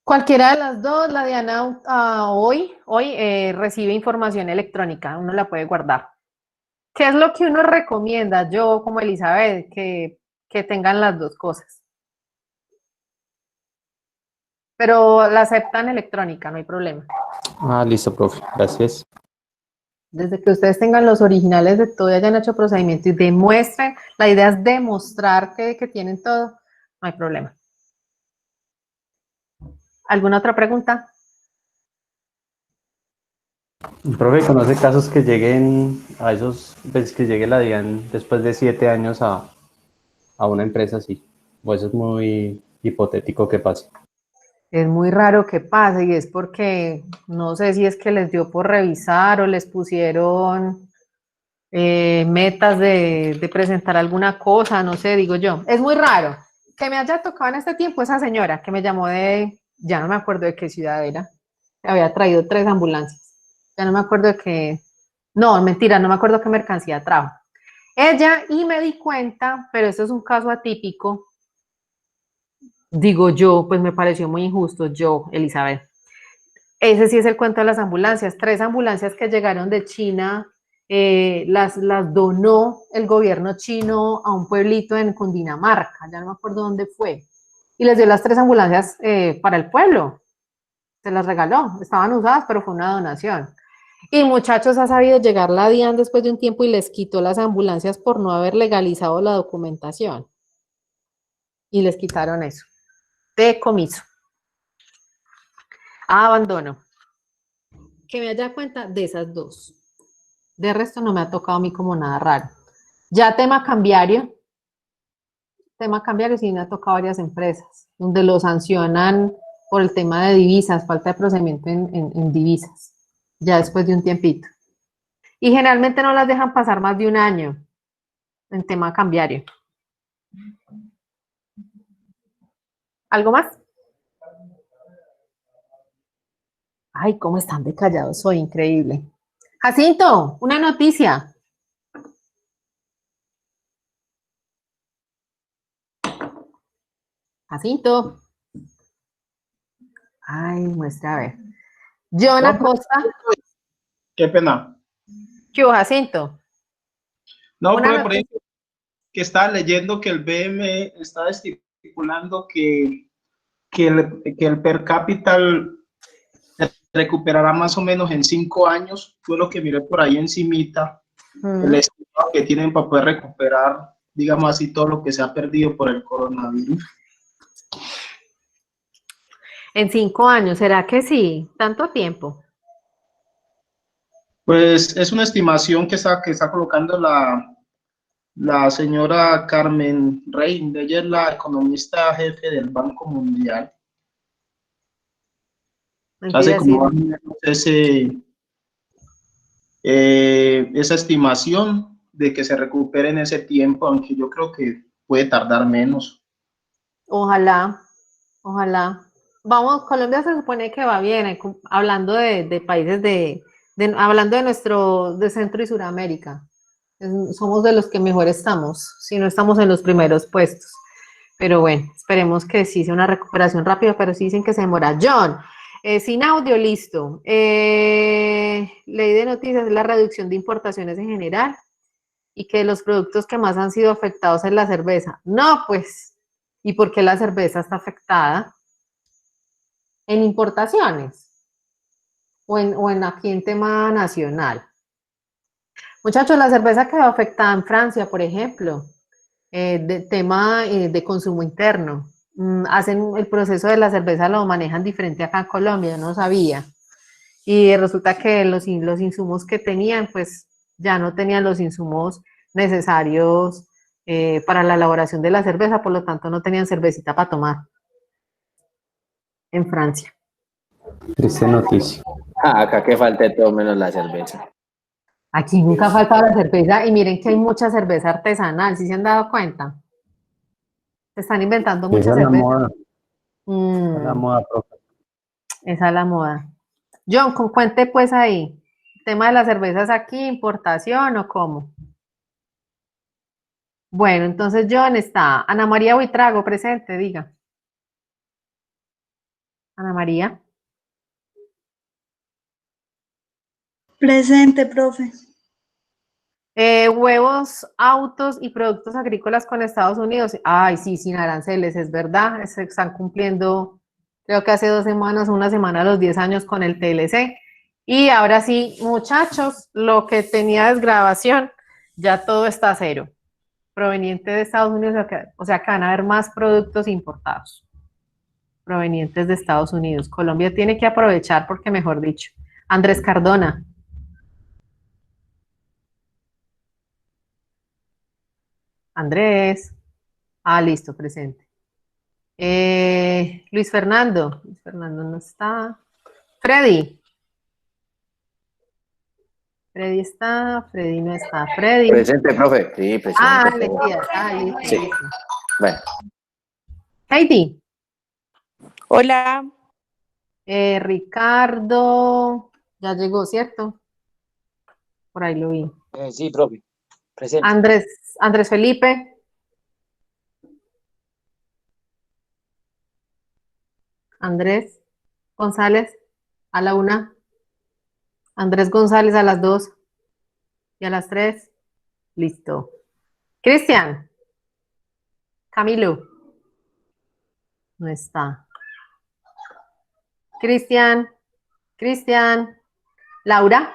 Cualquiera de las dos, la DIAN hoy recibe información electrónica, uno la puede guardar. ¿Qué es lo que uno recomienda? Yo, como Elizabeth, que tengan las dos cosas. Pero la aceptan electrónica, no hay problema. Ah, listo, profe. Gracias. Desde que ustedes tengan los originales de todo y hayan hecho procedimiento y demuestren, la idea es demostrar que tienen todo, no hay problema. ¿Alguna otra pregunta? Profe, ¿conoce casos que lleguen a esos, pues que llegue la DIAN después de 7 años a una empresa así? ¿O eso es muy hipotético que pase? Es muy raro que pase y es porque no sé si es que les dio por revisar o les pusieron metas de presentar alguna cosa, no sé, digo yo. Es muy raro que me haya tocado en este tiempo esa señora que me llamó ya no me acuerdo de qué ciudad era, había traído 3 ambulancias. Ya no me acuerdo de qué, no, mentira, no me acuerdo qué mercancía trajo. Ella, y me di cuenta, pero esto es un caso atípico, digo yo, pues me pareció muy injusto, yo, Elizabeth. Ese sí es el cuento de las ambulancias. 3 ambulancias que llegaron de China, las donó el gobierno chino a un pueblito en Cundinamarca, ya no me acuerdo dónde fue, y les dio las 3 ambulancias para el pueblo. Se las regaló, estaban usadas, pero fue una donación. Y muchachos, ha sabido llegar la DIAN después de un tiempo y les quitó las ambulancias por no haber legalizado la documentación. y les quitaron eso. Decomiso. Abandono. Que me haya cuenta de esas dos. De resto no me ha tocado a mí como nada raro. Ya tema cambiario sí me ha tocado varias empresas, donde lo sancionan por el tema de divisas, falta de procedimiento en divisas, ya después de un tiempito. Y generalmente no las dejan pasar más de un año en tema cambiario. ¿Algo más? Ay, cómo están de callados, soy increíble. Jacinto, una noticia. Jacinto. Ay, muestra a ver. John Acosta. Qué pena. ¿Qué hubo, Jacinto? No, Una por ahí noticia. que estaba leyendo que el BM está estipulando que el per cápita recuperará más o menos en 5 años. Fue lo que miré por ahí encimita. El estimado que tienen para poder recuperar, digamos así, todo lo que se ha perdido por el coronavirus. En 5 años, ¿será que sí? ¿Tanto tiempo? Pues es una estimación que está colocando la señora Carmen Rey. Ella es la economista jefe del Banco Mundial. Hace Mentira, sí. como esa estimación de que se recupere en ese tiempo, aunque yo creo que puede tardar menos. Ojalá, ojalá. Vamos, Colombia se supone que va bien, hablando de países hablando de de Centro y Suramérica. Somos de los que mejor estamos, si no estamos en los primeros puestos. Pero bueno, esperemos que sí sea una recuperación rápida, pero sí dicen que se demora. John, sin audio, listo. Ley de noticias es la reducción de importaciones en general y que los productos que más han sido afectados es la cerveza. No, pues, ¿y por qué la cerveza está afectada? ¿En importaciones? ¿O en aquí en tema nacional? Muchachos, la cerveza quedó afectada en Francia, por ejemplo, de tema de consumo interno. Hacen el proceso de la cerveza, lo manejan diferente acá en Colombia, yo no sabía. Y resulta que los insumos que tenían, pues ya no tenían los insumos necesarios para la elaboración de la cerveza, por lo tanto no tenían cervecita para tomar en Francia. Triste noticia. Acá que falte todo menos la cerveza. Aquí nunca ha faltado la cerveza y miren que hay mucha cerveza artesanal, ¿sí se han dado cuenta? Se están inventando mucha Esa es la cerveza. moda. Esa es la moda, profe. Esa es la moda. John, cuente pues ahí. ¿Tema de las cervezas aquí, importación o cómo? Bueno, entonces John está. Ana María Buitrago, presente, diga. Ana María. Presente, profe. Huevos, autos y productos agrícolas con Estados Unidos. Ay, sí, sin aranceles, es verdad. Se están cumpliendo, creo que hace 2 semanas, una semana, los 10 años con el TLC. Y ahora sí, muchachos, lo que tenía desgravación, ya todo está a cero. Proveniente de Estados Unidos, o sea que van a haber más productos importados provenientes de Estados Unidos. Colombia tiene que aprovechar porque, mejor dicho. Andrés Cardona. Andrés. Ah, listo, presente. Luis Fernando. Luis Fernando no está. Freddy. Freddy está. Freddy no está. Freddy. Presente, profe. Sí, presente. Ah, Letías. Ah, listo, Sí. listo. Bueno. Heidi. Hola. Ricardo. Ya llegó, ¿cierto? Por ahí lo vi. Sí, profe. Presente. Andrés Felipe. Andrés González a la 1. Andrés González a las 2. Y a las 3. Listo. Cristian. Camilo. No está. Cristian. Laura.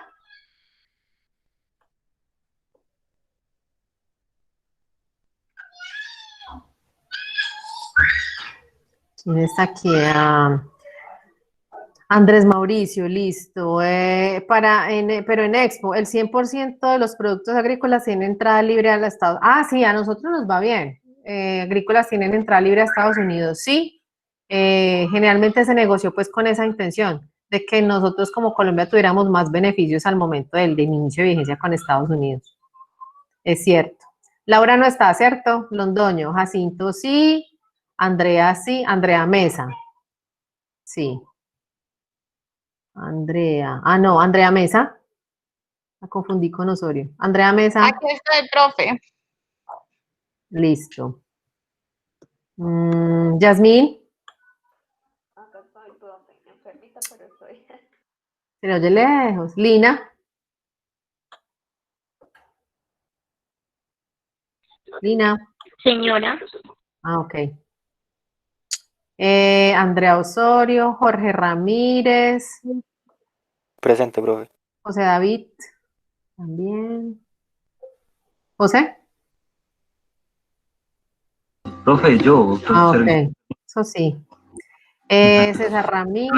¿Quién está aquí? Andrés Mauricio, listo. Pero en Expo, el 100% de los productos agrícolas tienen entrada libre al Estado. Ah, sí, a nosotros nos va bien. Agrícolas tienen entrada libre a Estados Unidos, sí. Generalmente se negoció pues con esa intención de que nosotros como Colombia tuviéramos más beneficios al momento del inicio de vigencia con Estados Unidos. Es cierto. Laura no está, ¿cierto? Londoño, Jacinto sí, Andrea sí, Andrea Mesa. Sí. Andrea. Ah, no, Andrea Mesa. La confundí con Osorio. Andrea Mesa. Aquí está el profe. Listo. Yasmín. Acá estoy, profe, enfermita, pero estoy. Se le oye lejos. Lina. Lina. Señora. Ah, ok. Andrea Osorio, Jorge Ramírez. Presente, profe. José David. También. José. Profe, yo. Ah, ok. Eso sí. César Ramírez.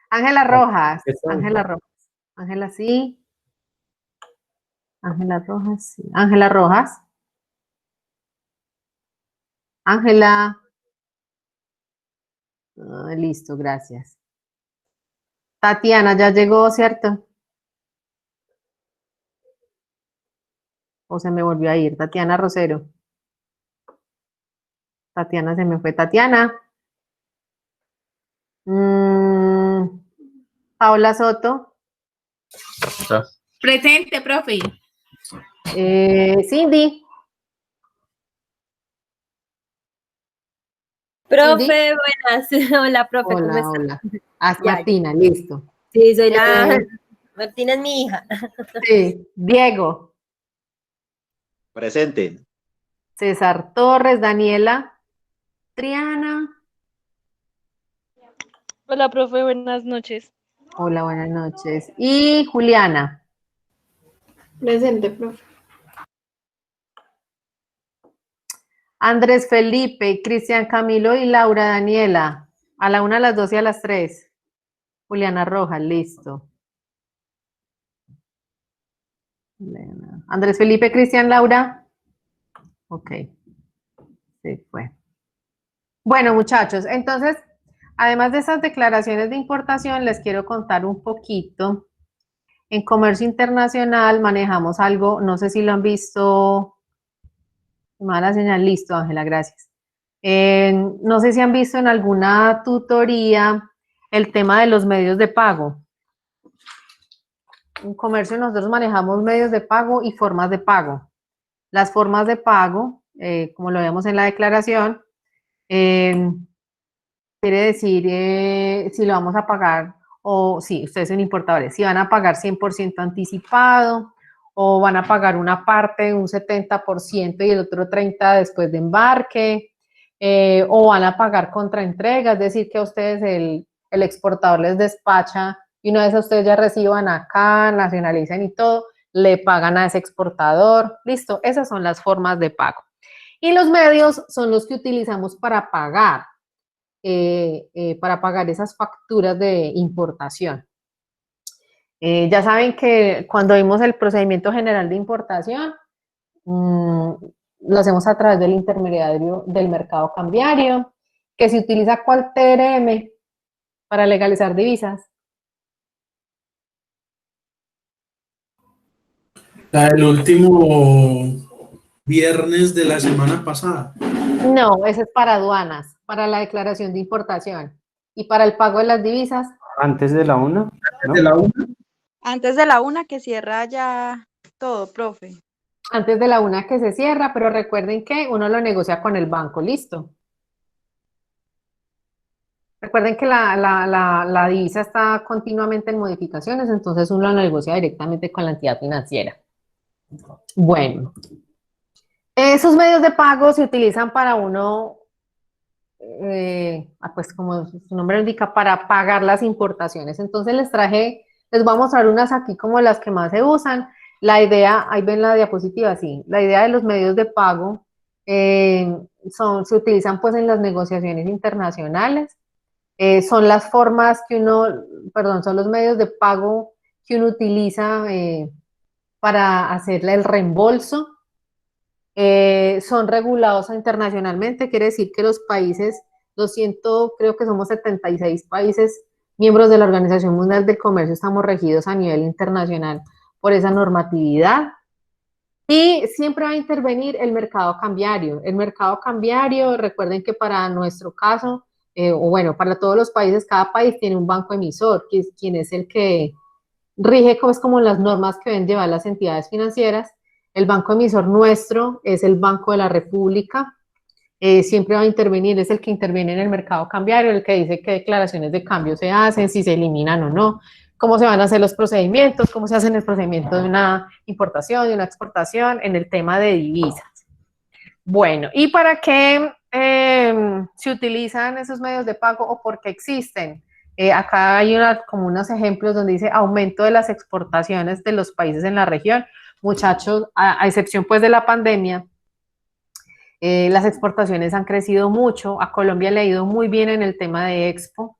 Ángela Rojas. Ángela Rojas. Ángela sí. Ángela Rojas, sí. Ángela Rojas. Ángela. Listo, gracias. Tatiana ya llegó, ¿cierto? O se me volvió a ir. Tatiana Rosero. Tatiana se me fue. Tatiana. Paola Soto. Presente, profe. Cindy. Profe, buenas. Hola, profe, ¿cómo Hola, estás? hola. Ah, Ya, Martina, listo. Sí, soy la... Martina es mi hija. Sí, Diego. Presente. César Torres, Daniela. Triana. Hola, profe, buenas noches. Hola, buenas noches. Y Juliana. Presente, profe. Andrés Felipe, Cristian Camilo y Laura Daniela. A la 1, a las 2 y a las 3. Juliana Rojas, listo. Andrés Felipe, Cristian, Laura. Ok. Se fue. Bueno, muchachos, entonces, además de esas declaraciones de importación, les quiero contar un poquito. En comercio internacional manejamos algo, no sé si lo han visto. Mala señal, listo, Ángela, gracias. No sé si han visto en alguna tutoría el tema de los medios de pago. En comercio nosotros manejamos medios de pago y formas de pago. Las formas de pago, como lo vemos en la declaración, quiere decir si lo vamos a pagar o si ustedes son importadores, si van a pagar 100% anticipado o van a pagar una parte, un 70% y el otro 30% después de embarque, o van a pagar contra entrega, es decir, que a ustedes el exportador les despacha y una vez a ustedes ya reciban acá, nacionalicen y todo, le pagan a ese exportador. Listo, esas son las formas de pago. Y los medios son los que utilizamos para pagar esas facturas de importación. Ya saben que cuando vimos el procedimiento general de importación, lo hacemos a través del intermediario del mercado cambiario, que se utiliza ¿cuál TRM para legalizar divisas? El último viernes de la semana pasada. No, ese es para aduanas, para la declaración de importación. ¿Y para el pago de las divisas? Antes de la 1. Antes de la 1. Antes de la 1 que cierra ya todo, profe. Antes de la 1 que se cierra, pero recuerden que uno lo negocia con el banco, ¿listo? Recuerden que la divisa está continuamente en modificaciones, entonces uno lo negocia directamente con la entidad financiera. Bueno, esos medios de pago se utilizan para uno, pues como su nombre indica, para pagar las importaciones. Entonces les voy a mostrar unas aquí como las que más se usan. La idea, ahí ven la diapositiva, sí, la idea de los medios de pago se utilizan pues en las negociaciones internacionales. Son las formas que son los medios de pago que uno utiliza para hacerle el reembolso. Son regulados internacionalmente, quiere decir que los países, creo que somos 76 países miembros de la Organización Mundial del Comercio, estamos regidos a nivel internacional por esa normatividad. Y siempre va a intervenir el mercado cambiario. El mercado cambiario, recuerden que para nuestro caso, para todos los países, cada país tiene un banco emisor, quien es el que rige como las normas que deben llevar las entidades financieras. El banco emisor nuestro es el Banco de la República. Siempre va a intervenir, es el que interviene en el mercado cambiario, el que dice qué declaraciones de cambio se hacen, si se eliminan o no, cómo se van a hacer los procedimientos, cómo se hacen el procedimiento de una importación, de una exportación, en el tema de divisas. Bueno, ¿y para qué se utilizan esos medios de pago o por qué existen? Acá hay como unos ejemplos donde dice aumento de las exportaciones de los países en la región. Muchachos, a excepción pues de la pandemia, las exportaciones han crecido mucho. A Colombia le ha ido muy bien en el tema de Expo.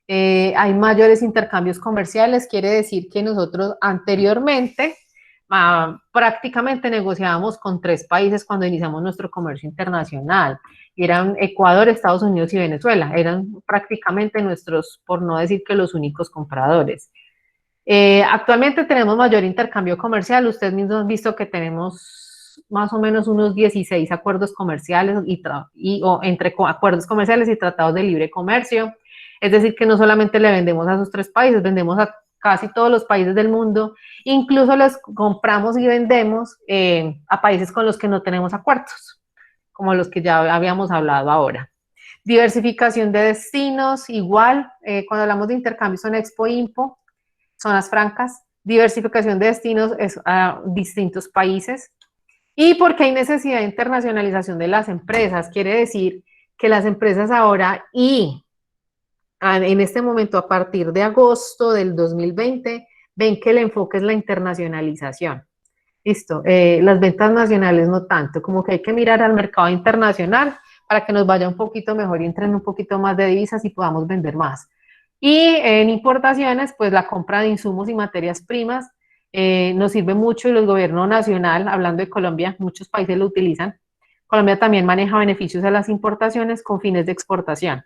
Hay mayores intercambios comerciales, quiere decir que nosotros anteriormente prácticamente negociábamos con 3 países cuando iniciamos nuestro comercio internacional. Eran Ecuador, Estados Unidos y Venezuela. Eran prácticamente nuestros, por no decir que los únicos compradores. Actualmente tenemos mayor intercambio comercial. Ustedes mismos han visto que tenemos más o menos unos 16 acuerdos comerciales entre acuerdos comerciales y tratados de libre comercio. Es decir, que no solamente le vendemos a esos 3 países, vendemos a casi todos los países del mundo, incluso les compramos y vendemos a países con los que no tenemos acuerdos, como los que ya habíamos hablado ahora. Diversificación de destinos, igual, cuando hablamos de intercambio son Expo-Impo, zonas francas, diversificación de destinos es a distintos países. ¿Y por qué hay necesidad de internacionalización de las empresas? Quiere decir que las empresas ahora en este momento, a partir de agosto del 2020, ven que el enfoque es la internacionalización. Listo, las ventas nacionales no tanto, como que hay que mirar al mercado internacional para que nos vaya un poquito mejor y entren un poquito más de divisas y podamos vender más. Y en importaciones, pues la compra de insumos y materias primas nos sirve mucho, y el gobierno nacional, hablando de Colombia, muchos países lo utilizan. Colombia también maneja beneficios a las importaciones con fines de exportación.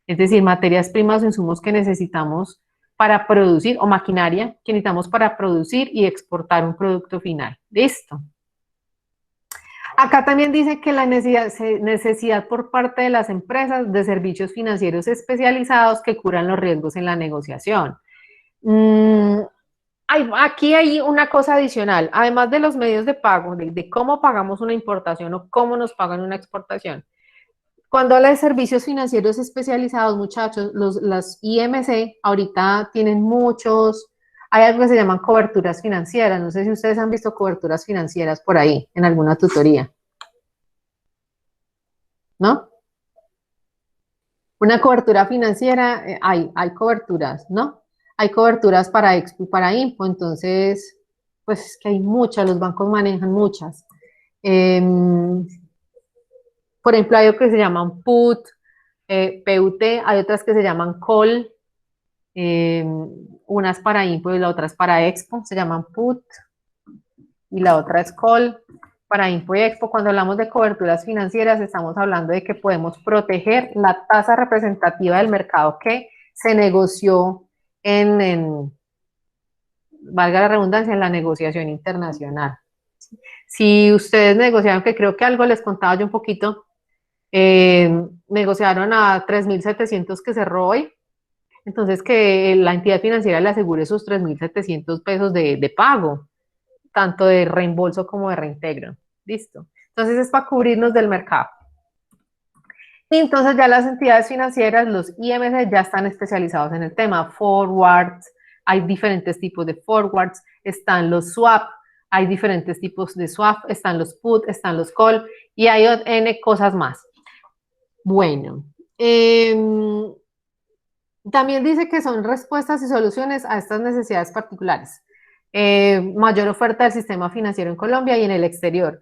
Es decir, materias primas o insumos que necesitamos para producir, o maquinaria que necesitamos para producir y exportar un producto final. Listo. Acá también dice que la necesidad por parte de las empresas de servicios financieros especializados que curan los riesgos en la negociación. Aquí hay una cosa adicional, además de los medios de pago, de cómo pagamos una importación o cómo nos pagan una exportación. Cuando habla de servicios financieros especializados, muchachos, las IMC ahorita tienen hay algo que se llaman coberturas financieras. No sé si ustedes han visto coberturas financieras por ahí, en alguna tutoría. ¿No? Una cobertura financiera, hay coberturas, ¿no? Hay coberturas para Expo y para Impo, entonces, pues es que hay muchas, los bancos manejan muchas. Por ejemplo, hay otros que se llaman PUT, PUT, hay otras que se llaman COL, unas para Impo y la otra es para Expo, se llaman PUT, y la otra es COL, para Impo y Expo. Cuando hablamos de coberturas financieras, estamos hablando de que podemos proteger la tasa representativa del mercado que se negoció valga la redundancia, en la negociación internacional. Si ustedes negociaron, que creo que algo les contaba yo un poquito, negociaron a 3.700 que cerró hoy, entonces que la entidad financiera le asegure esos 3.700 pesos de pago, tanto de reembolso como de reintegro. Listo. Entonces es para cubrirnos del mercado. Y entonces ya las entidades financieras, los IMC, ya están especializados en el tema. Forwards, hay diferentes tipos de forwards, están los swap, hay diferentes tipos de swap, están los put, están los call, y hay N cosas más. Bueno, también dice que son respuestas y soluciones a estas necesidades particulares. Mayor oferta del sistema financiero en Colombia y en el exterior.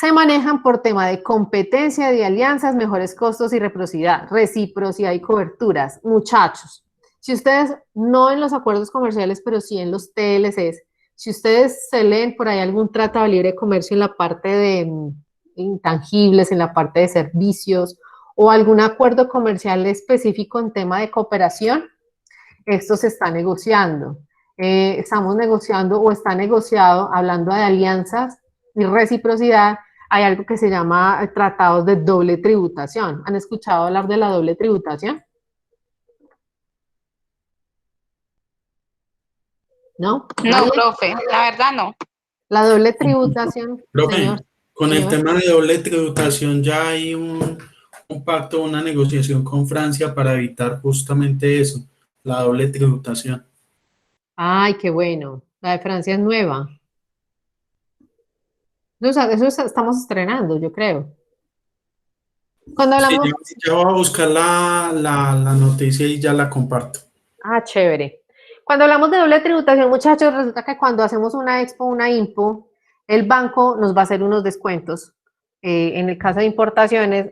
se manejan por tema de competencia, de alianzas, mejores costos y reciprocidad y coberturas. Muchachos, si ustedes, no en los acuerdos comerciales, pero sí en los TLCs, si ustedes se leen por ahí algún tratado de libre comercio en la parte de intangibles, en la parte de servicios, o algún acuerdo comercial específico en tema de cooperación, esto se está negociando. Estamos negociando o está negociado, hablando de alianzas y reciprocidad, hay algo que se llama tratados de doble tributación. ¿Han escuchado hablar de la doble tributación? ¿No? No, ¿Nadie? profe, la verdad no. La doble tributación, Profe, señor. con el Señor. tema de doble tributación ya hay un pacto, una negociación con Francia para evitar justamente eso, la doble tributación. Ay, qué bueno. La de Francia es nueva. Eso estamos estrenando, yo creo. Cuando Sí, hablamos... ya voy a buscar la noticia y ya la comparto. Ah, chévere. Cuando hablamos de doble tributación, muchachos, resulta que cuando hacemos una expo, una impo, el banco nos va a hacer unos descuentos. En el caso de importaciones,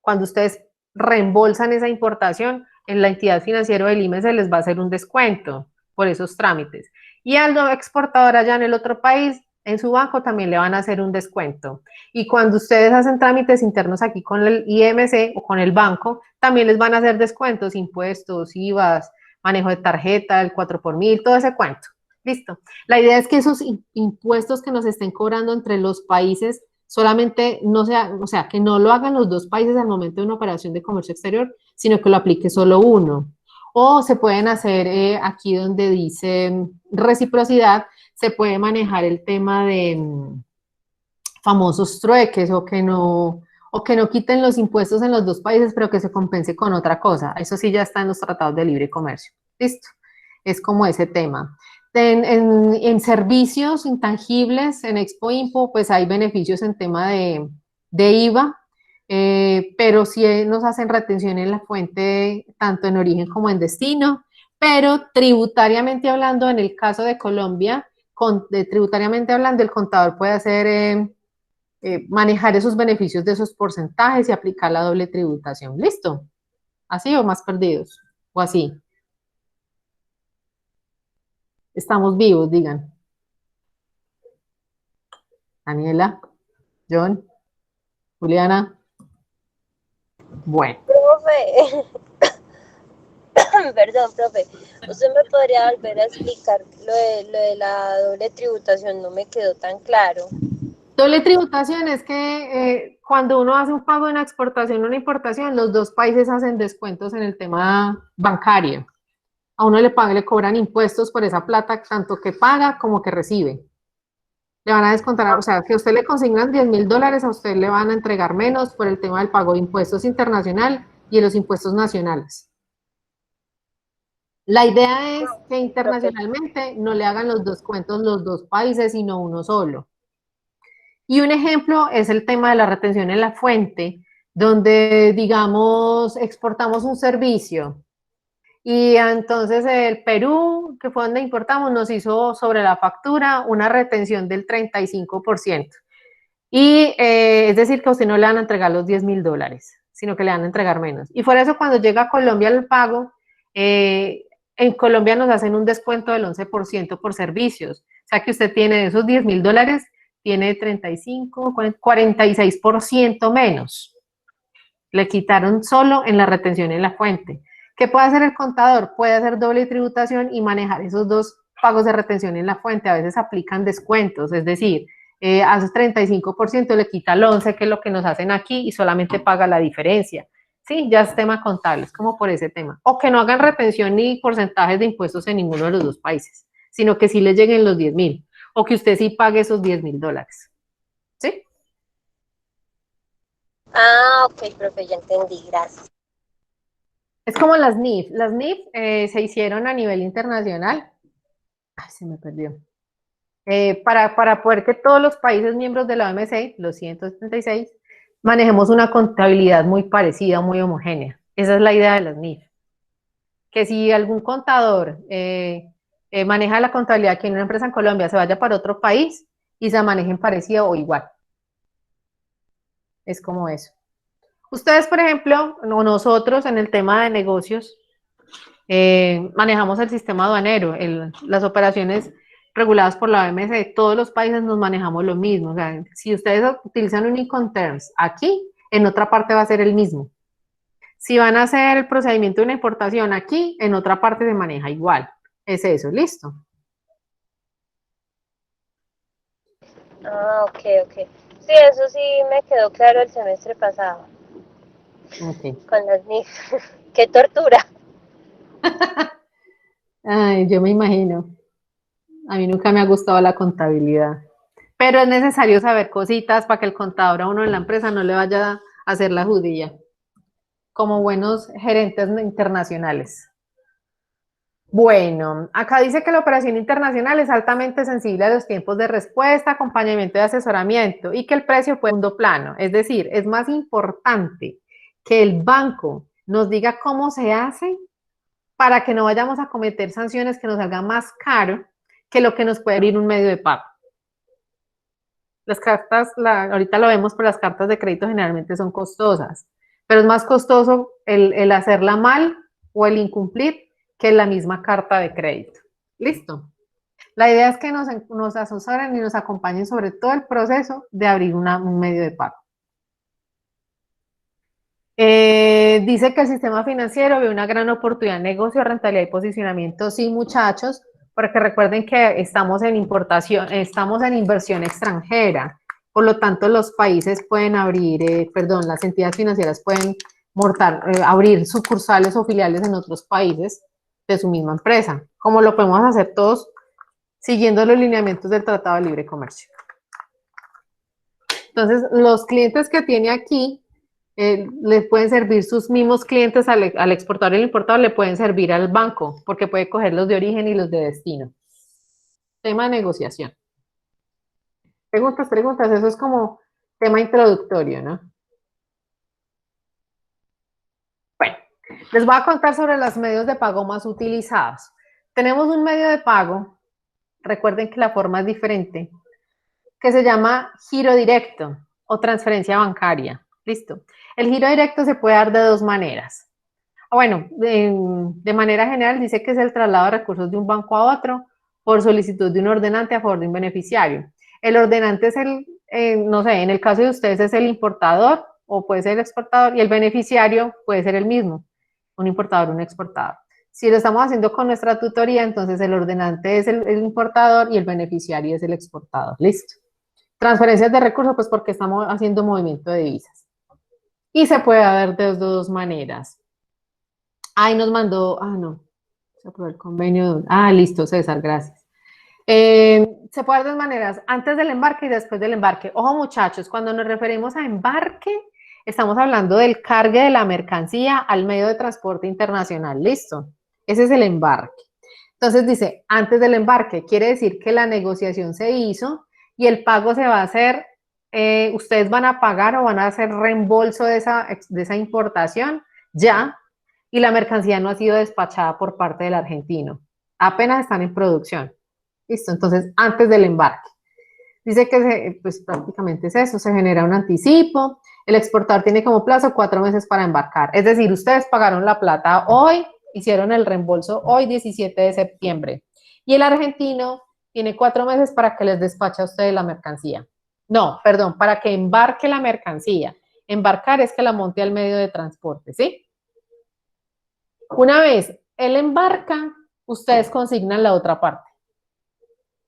cuando ustedes reembolsan esa importación, en la entidad financiera del IME se les va a hacer un descuento por esos trámites. Y al nuevo exportador allá en el otro país, en su banco también le van a hacer un descuento. Y cuando ustedes hacen trámites internos aquí con el IMC o con el banco, también les van a hacer descuentos, impuestos, IVAs, manejo de tarjeta, el 4x1000, todo ese cuento. Listo. La idea es que esos impuestos que nos estén cobrando entre los países solamente no sea, o sea, que no lo hagan los dos países al momento de una operación de comercio exterior, sino que lo aplique solo uno. O se pueden hacer aquí donde dice reciprocidad, se puede manejar el tema de famosos trueques o que no quiten los impuestos en los dos países, pero que se compense con otra cosa. Eso sí ya está en los tratados de libre comercio. Listo. Es como ese tema. En servicios intangibles, en Expo Impo, pues hay beneficios en tema de IVA, pero sí nos hacen retención en la fuente, tanto en origen como en destino, pero tributariamente hablando, en el caso de Colombia, tributariamente hablando, el contador puede hacer, manejar esos beneficios de esos porcentajes y aplicar la doble tributación. ¿Listo? ¿Así o más perdidos? ¿O así? Estamos vivos, digan. Daniela, John, Juliana. Bueno. Profe, perdón, profe, ¿usted me podría volver a explicar lo de la doble tributación? No me quedó tan claro. Doble tributación es que cuando uno hace un pago en una exportación o una importación, los dos países hacen descuentos en el tema bancario. A uno le cobran impuestos por esa plata, tanto que paga como que recibe. Le van a descontar, o sea, que a usted le consignan $10,000, a usted le van a entregar menos por el tema del pago de impuestos internacional y de los impuestos nacionales. La idea es que internacionalmente no le hagan los descuentos los dos países, sino uno solo. Y un ejemplo es el tema de la retención en la fuente, donde, digamos, exportamos un servicio y entonces el Perú, que fue donde importamos, nos hizo sobre la factura una retención del 35%. Y es decir, que a usted no le van a entregar los $10,000, sino que le van a entregar menos. Y por eso cuando llega a Colombia el pago, en Colombia nos hacen un descuento del 11% por servicios. O sea que usted tiene de esos $10,000, tiene 35, 46% menos. Le quitaron solo en la retención en la fuente. ¿Qué puede hacer el contador? Puede hacer doble tributación y manejar esos dos pagos de retención en la fuente. A veces aplican descuentos, es decir, hace 35%, le quita el 11%, que es lo que nos hacen aquí, y solamente paga la diferencia. Sí, ya es tema contable, es como por ese tema. O que no hagan retención ni porcentajes de impuestos en ninguno de los dos países, sino que sí les lleguen los 10,000, o que usted sí pague esos $10,000. ¿Sí? Ah, ok, profe, ya entendí, gracias. Es como las NIF. Las NIF se hicieron a nivel internacional. Ay, se me perdió. Para poder que todos los países miembros de la OMC, los 176, manejemos una contabilidad muy parecida, muy homogénea. Esa es la idea de las NIF. Que si algún contador maneja la contabilidad aquí en una empresa en Colombia, se vaya para otro país y se manejen parecido o igual. Es como eso. Ustedes, por ejemplo, o nosotros en el tema de negocios, manejamos el sistema aduanero, las operaciones reguladas por la OMC, de todos los países nos manejamos lo mismo. O sea, si ustedes utilizan un Incoterms aquí, en otra parte va a ser el mismo. Si van a hacer el procedimiento de una importación aquí, en otra parte se maneja igual. Es eso, listo. Ah, ok, ok. Sí, eso sí me quedó claro el semestre pasado. Okay. Con las NIF. ¡Qué tortura! Ay, yo me imagino. A mí nunca me ha gustado la contabilidad. Pero es necesario saber cositas para que el contador a uno en la empresa no le vaya a hacer la judía. Como buenos gerentes internacionales. Bueno, acá dice que la operación internacional es altamente sensible a los tiempos de respuesta, acompañamiento y asesoramiento y que el precio puede ser segundo plano. Es decir, es más importante que el banco nos diga cómo se hace para que no vayamos a cometer sanciones que nos salga más caro que lo que nos puede abrir un medio de pago. Las cartas, ahorita lo vemos, pero las cartas de crédito generalmente son costosas, pero es más costoso el hacerla mal o el incumplir que la misma carta de crédito. ¿Listo? La idea es que nos asesoren y nos acompañen sobre todo el proceso de abrir un medio de pago. Dice que el sistema financiero ve una gran oportunidad de negocio, rentabilidad y posicionamiento. Sí, muchachos, porque recuerden que estamos en importación, estamos en inversión extranjera. Por lo tanto, los países pueden abrir, las entidades financieras pueden abrir sucursales o filiales en otros países de su misma empresa, como lo podemos hacer todos siguiendo los lineamientos del Tratado de Libre Comercio. Entonces, los clientes que tiene aquí, les pueden servir sus mismos clientes al exportador y al importador, le pueden servir al banco, porque puede coger los de origen y los de destino. Tema de negociación. Preguntas, eso es como tema introductorio, ¿no? Bueno, les voy a contar sobre los medios de pago más utilizados. Tenemos un medio de pago, recuerden que la forma es diferente, que se llama giro directo o transferencia bancaria. Listo. El giro directo se puede dar de dos maneras. Bueno, de manera general dice que es el traslado de recursos de un banco a otro por solicitud de un ordenante a favor de un beneficiario. El ordenante es no sé, en el caso de ustedes es el importador o puede ser el exportador y el beneficiario puede ser el mismo, un importador o un exportador. Si lo estamos haciendo con nuestra tutoría, entonces el ordenante es el importador y el beneficiario es el exportador. Listo. Transferencias de recursos, pues porque estamos haciendo movimiento de divisas. Y se puede dar de dos maneras. Ahí nos mandó, no, se aprobó el convenio. Listo, César, gracias. Se puede dar de dos maneras, antes del embarque y después del embarque. Ojo, muchachos, cuando nos referimos a embarque, estamos hablando del cargue de la mercancía al medio de transporte internacional. Listo, ese es el embarque. Entonces dice, antes del embarque, quiere decir que la negociación se hizo y el pago se va a hacer, ustedes van a pagar o van a hacer reembolso de esa importación ya, y la mercancía no ha sido despachada por parte del argentino. Apenas están en producción. Listo, entonces antes del embarque. Dice que pues prácticamente es eso, se genera un anticipo, el exportador tiene como plazo 4 meses para embarcar. Es decir, ustedes pagaron la plata hoy, hicieron el reembolso hoy, 17 de septiembre. Y el argentino tiene 4 meses para que les despache a ustedes la mercancía. No, perdón, para que embarque la mercancía. Embarcar es que la monte al medio de transporte, ¿sí? Una vez él embarca, ustedes consignan la otra parte.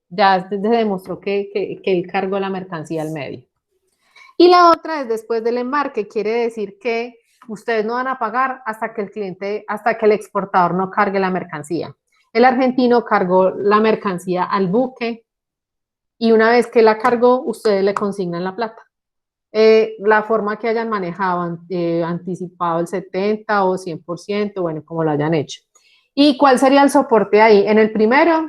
Ya se demostró que él cargó la mercancía al medio. Y la otra es después del embarque, quiere decir que ustedes no van a pagar hasta que el exportador no cargue la mercancía. El argentino cargó la mercancía al buque y una vez que la cargó, ustedes le consignan la plata. La forma que hayan manejado, anticipado el 70 o 100%, bueno, como lo hayan hecho. ¿Y cuál sería el soporte ahí? En el primero,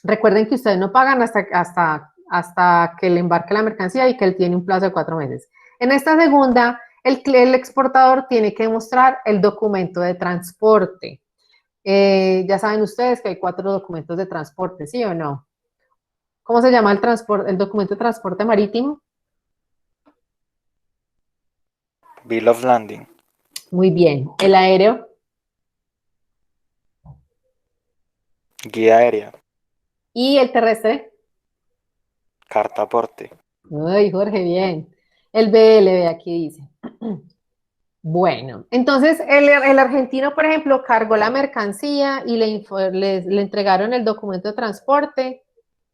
recuerden que ustedes no pagan hasta que le embarque la mercancía y que él tiene un plazo de 4 meses. En esta segunda, el exportador tiene que mostrar el documento de transporte. Ya saben ustedes que hay 4 documentos de transporte, ¿sí o no? ¿Cómo se llama el documento de transporte marítimo? Bill of Landing. Muy bien. ¿El aéreo? Guía aérea. ¿Y el terrestre? Carta aporte. Ay, Jorge, bien. El BLB aquí dice. Bueno, entonces el argentino, por ejemplo, cargó la mercancía y le entregaron el documento de transporte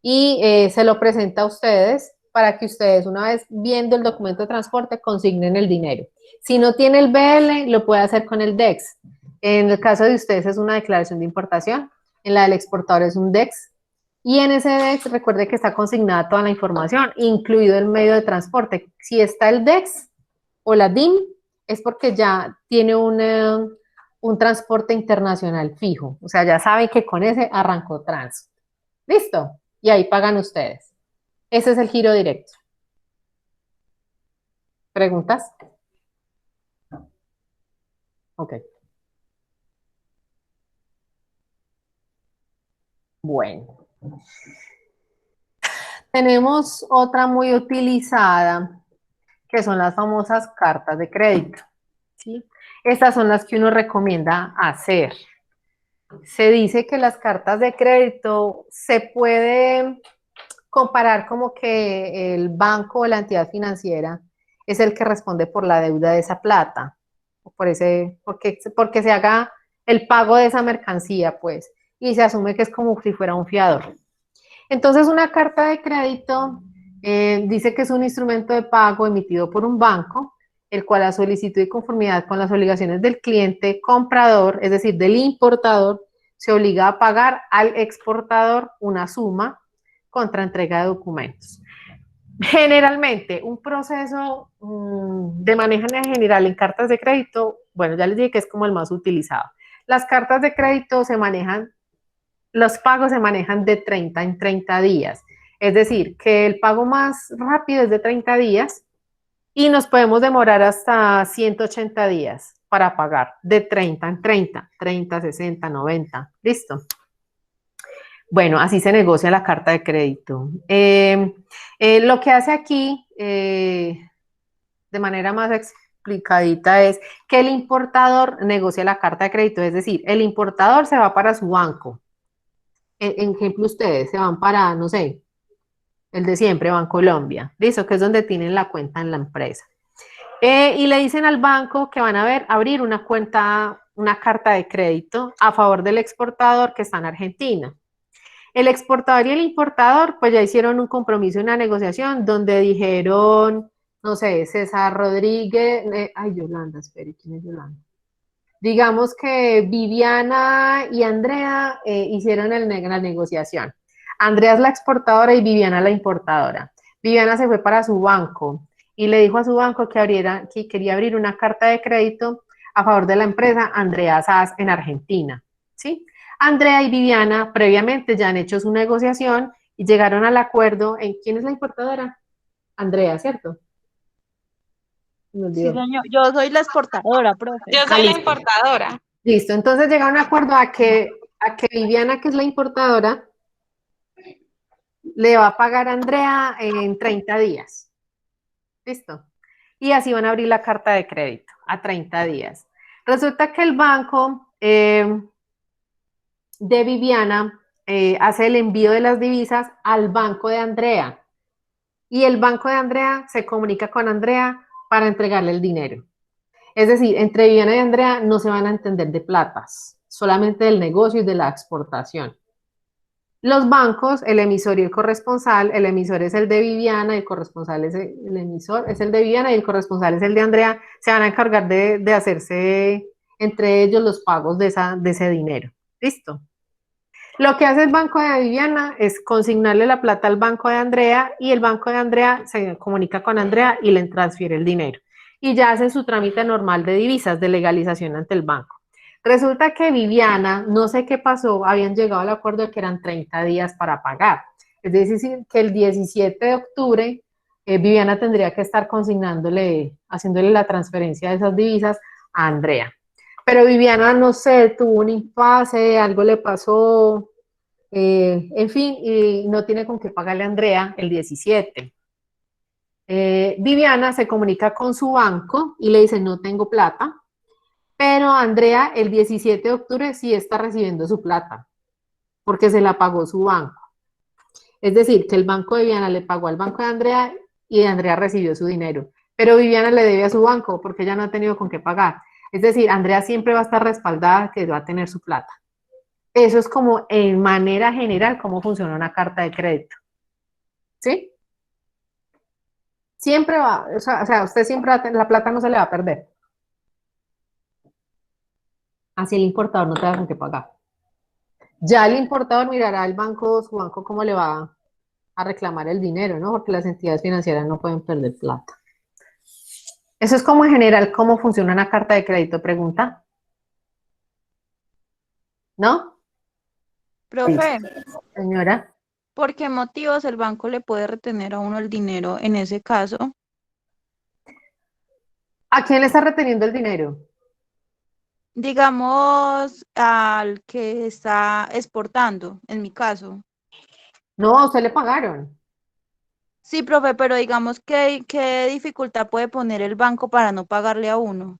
y se lo presenta a ustedes para que ustedes, una vez viendo el documento de transporte, consignen el dinero. Si no tiene el BL, lo puede hacer con el DEX. En el caso de ustedes es una declaración de importación, en la del exportador es un DEX. Y en ese DEX, recuerde que está consignada toda la información, incluido el medio de transporte. Si está el DEX o la DIM, es porque ya tiene un transporte internacional fijo. O sea, ya saben que con ese arrancó trans. ¿Listo? Y ahí pagan ustedes. Ese es el giro directo. ¿Preguntas? Ok. Bueno. Tenemos otra muy utilizada, que son las famosas cartas de crédito, ¿sí? Estas son las que uno recomienda hacer. Se dice que las cartas de crédito se puede comparar como que el banco o la entidad financiera es el que responde por la deuda de esa plata, porque se haga el pago de esa mercancía, pues, y se asume que es como si fuera un fiador. Entonces, una carta de crédito dice que es un instrumento de pago emitido por un banco, el cual a solicitud y conformidad con las obligaciones del cliente comprador, es decir, del importador, se obliga a pagar al exportador una suma contra entrega de documentos. Generalmente, un proceso de manejo en general en cartas de crédito, bueno, ya les dije que es como el más utilizado. Las cartas de crédito se manejan, los pagos se manejan de 30 en 30 días. Es decir, que el pago más rápido es de 30 días y nos podemos demorar hasta 180 días para pagar de 30 en 30, 30, 60, 90. ¿Listo? Bueno, así se negocia la carta de crédito. Lo que hace aquí, de manera más explicadita, es que el importador negocia la carta de crédito, es decir, el importador se va para su banco. En ejemplo, ustedes se van para, no sé, el de siempre, Bancolombia, ¿listo? Que es donde tienen la cuenta en la empresa. Y le dicen al banco que van a abrir una cuenta, una carta de crédito a favor del exportador que está en Argentina. El exportador y el importador, pues ya hicieron un compromiso, una negociación, donde dijeron, no sé, César Rodríguez, Yolanda, espere, ¿quién es Yolanda? Digamos que Viviana y Andrea hicieron la negociación. Andrea es la exportadora y Viviana la importadora. Viviana se fue para su banco y le dijo a su banco que quería abrir una carta de crédito a favor de la empresa Andrea SAS en Argentina, ¿sí? Andrea y Viviana previamente ya han hecho su negociación y llegaron al acuerdo en quién es la importadora. Andrea, ¿cierto? Sí, señor. Yo soy la exportadora, profe. Yo soy la importadora. Listo, entonces llegaron a un acuerdo a que Viviana, que es la importadora, le va a pagar a Andrea en 30 días. ¿Listo? Y así van a abrir la carta de crédito a 30 días. Resulta que el banco de Viviana hace el envío de las divisas al banco de Andrea. Y el banco de Andrea se comunica con Andrea para entregarle el dinero. Es decir, entre Viviana y Andrea no se van a entender de platas, solamente del negocio y de la exportación. Los bancos, el emisor y el corresponsal, el emisor es el de Viviana, el corresponsal es el emisor, es el de Viviana y el corresponsal es el de Andrea, se van a encargar de hacerse entre ellos los pagos de ese dinero. ¿Listo? Lo que hace el banco de Viviana es consignarle la plata al banco de Andrea y el banco de Andrea se comunica con Andrea y le transfiere el dinero. Y ya hacen su trámite normal de divisas, de legalización ante el banco. Resulta que Viviana, no sé qué pasó, habían llegado al acuerdo de que eran 30 días para pagar. Es decir, que el 17 de octubre Viviana tendría que estar haciéndole la transferencia de esas divisas a Andrea. Pero Viviana, no sé, tuvo un impasse, algo le pasó, En fin, y no tiene con qué pagarle a Andrea el 17. Viviana se comunica con su banco y le dice, no tengo plata, pero Andrea el 17 de octubre sí está recibiendo su plata, porque se la pagó su banco. Es decir, que el banco de Viviana le pagó al banco de Andrea y Andrea recibió su dinero, pero Viviana le debe a su banco porque ella no ha tenido con qué pagar. Es decir, Andrea siempre va a estar respaldada que va a tener su plata. Eso es como en manera general cómo funciona una carta de crédito. ¿Sí? Siempre va, o sea, usted siempre va a tener, la plata no se le va a perder. Así el importador no te da con qué pagar. Ya el importador mirará al banco, su banco, cómo le va a reclamar el dinero, ¿no? Porque las entidades financieras no pueden perder plata. Eso es como en general cómo funciona una carta de crédito, pregunta. ¿No? Profe, Señora. ¿por qué motivos el banco le puede retener a uno el dinero en ese caso? ¿A quién le está reteniendo el dinero? Digamos, al que está exportando, en mi caso. No, a usted le pagaron. Sí, profe, pero digamos, ¿qué dificultad puede poner el banco para no pagarle a uno?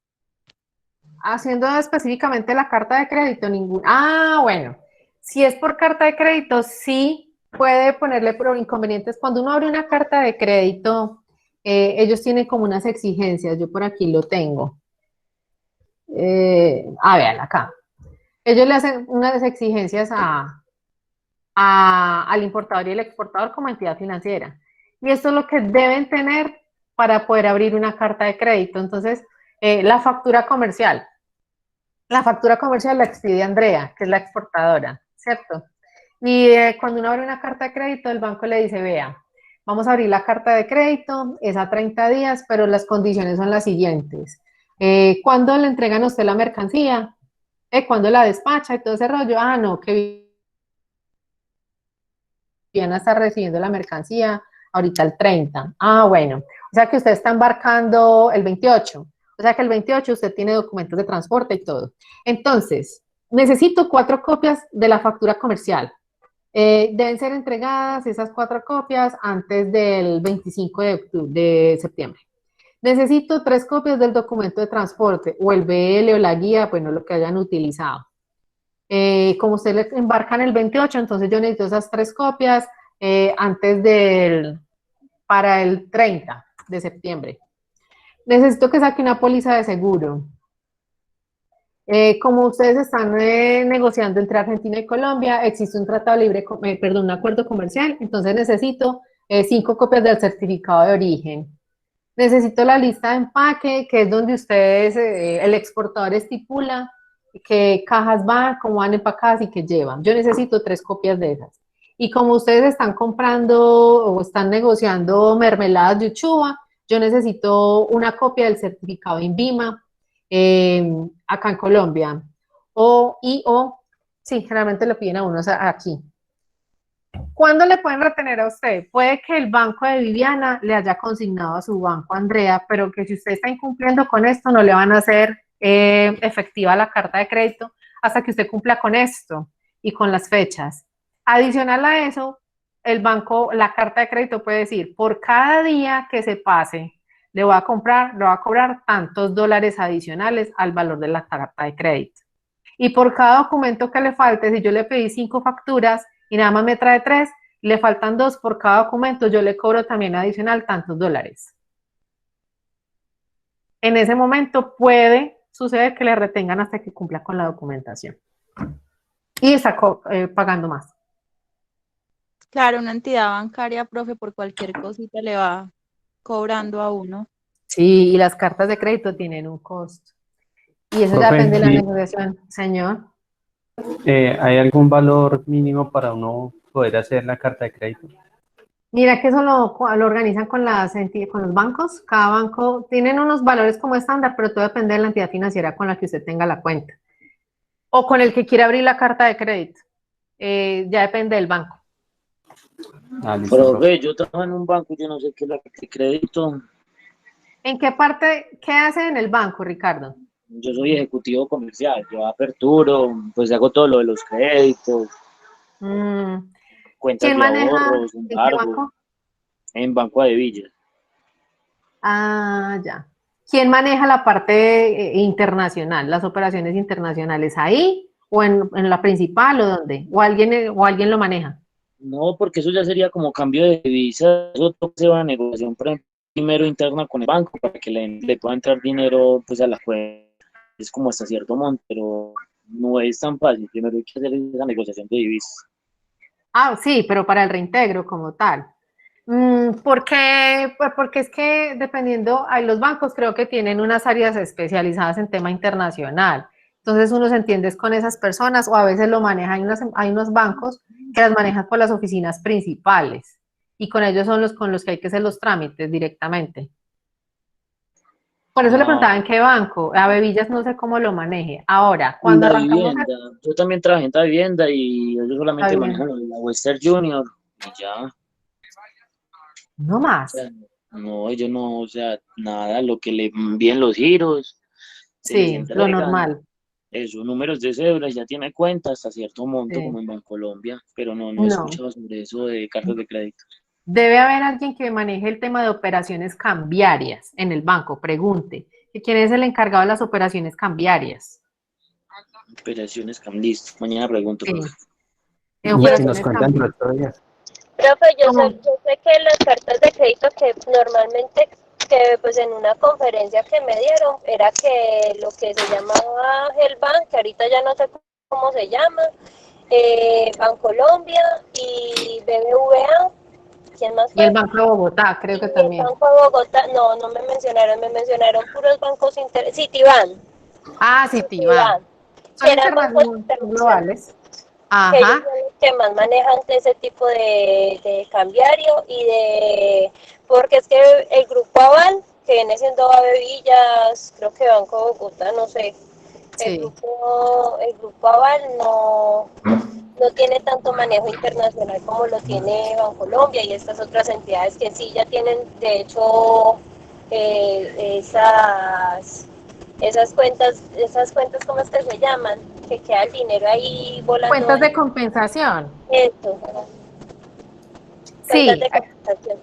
Haciendo específicamente la carta de crédito, ningún. Ah, bueno. Si es por carta de crédito, sí puede ponerle inconvenientes. Cuando uno abre una carta de crédito, ellos tienen como unas exigencias. Yo por aquí lo tengo. Vean acá. Ellos le hacen unas exigencias al importador y el exportador como entidad financiera. Y esto es lo que deben tener para poder abrir una carta de crédito. Entonces, la factura comercial. La factura comercial la expide Andrea, que es la exportadora, ¿cierto? Y cuando uno abre una carta de crédito, el banco le dice, vea, vamos a abrir la carta de crédito, es a 30 días, pero las condiciones son las siguientes. ¿Cuándo le entregan a usted la mercancía? ¿Cuándo la despacha y todo ese rollo? Ah, no, que Viviana está recibiendo la mercancía ahorita el 30. Ah, bueno. O sea que usted está embarcando el 28. O sea que el 28 usted tiene documentos de transporte y todo. Entonces, necesito 4 copias de la factura comercial. Deben ser entregadas esas 4 copias antes del 25 de septiembre. Necesito 3 copias del documento de transporte o el BL o la guía, bueno, lo que hayan utilizado. Como usted le embarcan el 28, entonces yo necesito esas 3 copias para el 30 de septiembre. Necesito que saque una póliza de seguro. Como ustedes están negociando entre Argentina y Colombia, existe un tratado libre, un acuerdo comercial, entonces necesito 5 copias del certificado de origen. Necesito la lista de empaque, que es donde ustedes, el exportador estipula qué cajas van, cómo van empacadas y qué llevan. Yo necesito 3 copias de esas. Y como ustedes están comprando o están negociando mermeladas de uchuva, yo necesito una copia del certificado de INVIMA acá en Colombia. Sí, generalmente lo piden a uno, o sea, aquí. ¿Cuándo le pueden retener a usted? Puede que el banco de Viviana le haya consignado a su banco Andrea, pero que si usted está incumpliendo con esto, no le van a hacer efectiva la carta de crédito hasta que usted cumpla con esto y con las fechas. Adicional a eso, el banco, la carta de crédito puede decir, por cada día que se pase, le voy a cobrar tantos dólares adicionales al valor de la carta de crédito. Y por cada documento que le falte, si yo le pedí 5 facturas y nada más me trae 3, le faltan 2 por cada documento, yo le cobro también adicional tantos dólares. En ese momento puede suceder que le retengan hasta que cumpla con la documentación. Y está pagando más. Claro, una entidad bancaria, profe, por cualquier cosita le va cobrando a uno. Sí, y las cartas de crédito tienen un costo. Y eso ya depende de la negociación, señor. ¿Hay algún valor mínimo para uno poder hacer la carta de crédito? Mira que eso lo organizan con los bancos. Cada banco tienen unos valores como estándar, pero todo depende de la entidad financiera con la que usted tenga la cuenta. O con el que quiera abrir la carta de crédito. Ya depende del banco. Profe, yo trabajo en un banco, yo no sé qué es la carta de crédito. ¿En qué parte, qué hace en el banco, Ricardo? Yo soy ejecutivo comercial, yo aperturo, pues hago todo lo de los créditos. Mm, Cuentas ¿Quién de maneja? ahorros, ¿En qué embargo, banco? en Banco de Villa. Ah, ya. ¿Quién maneja la parte internacional, las operaciones internacionales? ¿Ahí o en la principal o dónde? ¿O alguien lo maneja? No, porque eso ya sería como cambio de divisa, eso se va a negociación primero interna con el banco para que le pueda entrar dinero pues a la cuenta. Es como hasta cierto monto, pero no es tan fácil. Primero hay que hacer esa negociación de divisas. Ah, sí, pero para el reintegro como tal. ¿Por qué? Pues porque es que dependiendo, hay los bancos creo que tienen unas áreas especializadas en tema internacional. Entonces uno se entiende es con esas personas o a veces lo maneja, hay unos bancos que las manejan por las oficinas principales y con ellos son los con los que hay que hacer los trámites directamente. Por eso le Ah, preguntaba en qué banco, a Bevillas no sé cómo lo maneje. Ahora, y cuando la arrancamos vivienda. Yo también trabajé en la vivienda y ellos está solamente bien, manejan la Western Junior y ya. O no más. sea, no, ellos no, o sea, nada, lo que le envíen los giros, se les Sí, lo entregan. normal. Esos números de cédula ya tiene cuenta hasta cierto monto como Sí. en Bancolombia, pero no he No. escuchado sobre eso de cartas de crédito. Debe haber alguien que maneje el tema de operaciones cambiarias en el banco. Pregunte. ¿Quién es el encargado de las operaciones cambiarias? Operaciones Cam, listo. Mañana pregunto, Sí, profe. en Y si nos operaciones cuentan cambiarias. dentro de 8 días. Profe, ¿Cómo? yo sé que las cartas de crédito que normalmente, que pues en una conferencia que me dieron, era que lo que se llamaba Gelbank, que ahorita ya no sé cómo se llama, Bancolombia y BBVA, ¿quién más Y el fue? Banco de Bogotá, creo Y que el también. Banco de Bogotá, no me mencionaron puros bancos Citibank, Ah, Citibank. que Son eran bancos internacionales, globales. que ellos Ajá. son los que más manejan ese tipo de cambiario porque es que el grupo Aval, que viene siendo Ave Villas, creo que Banco de Bogotá, no sé, Sí. el grupo Aval no tiene tanto manejo internacional como lo tiene Bancolombia y estas otras entidades que sí ya tienen, de hecho, esas cuentas, ¿cómo es que se llaman? Que queda el dinero ahí volando. Cuentas de compensación. Eso, cuentas Sí, de captación.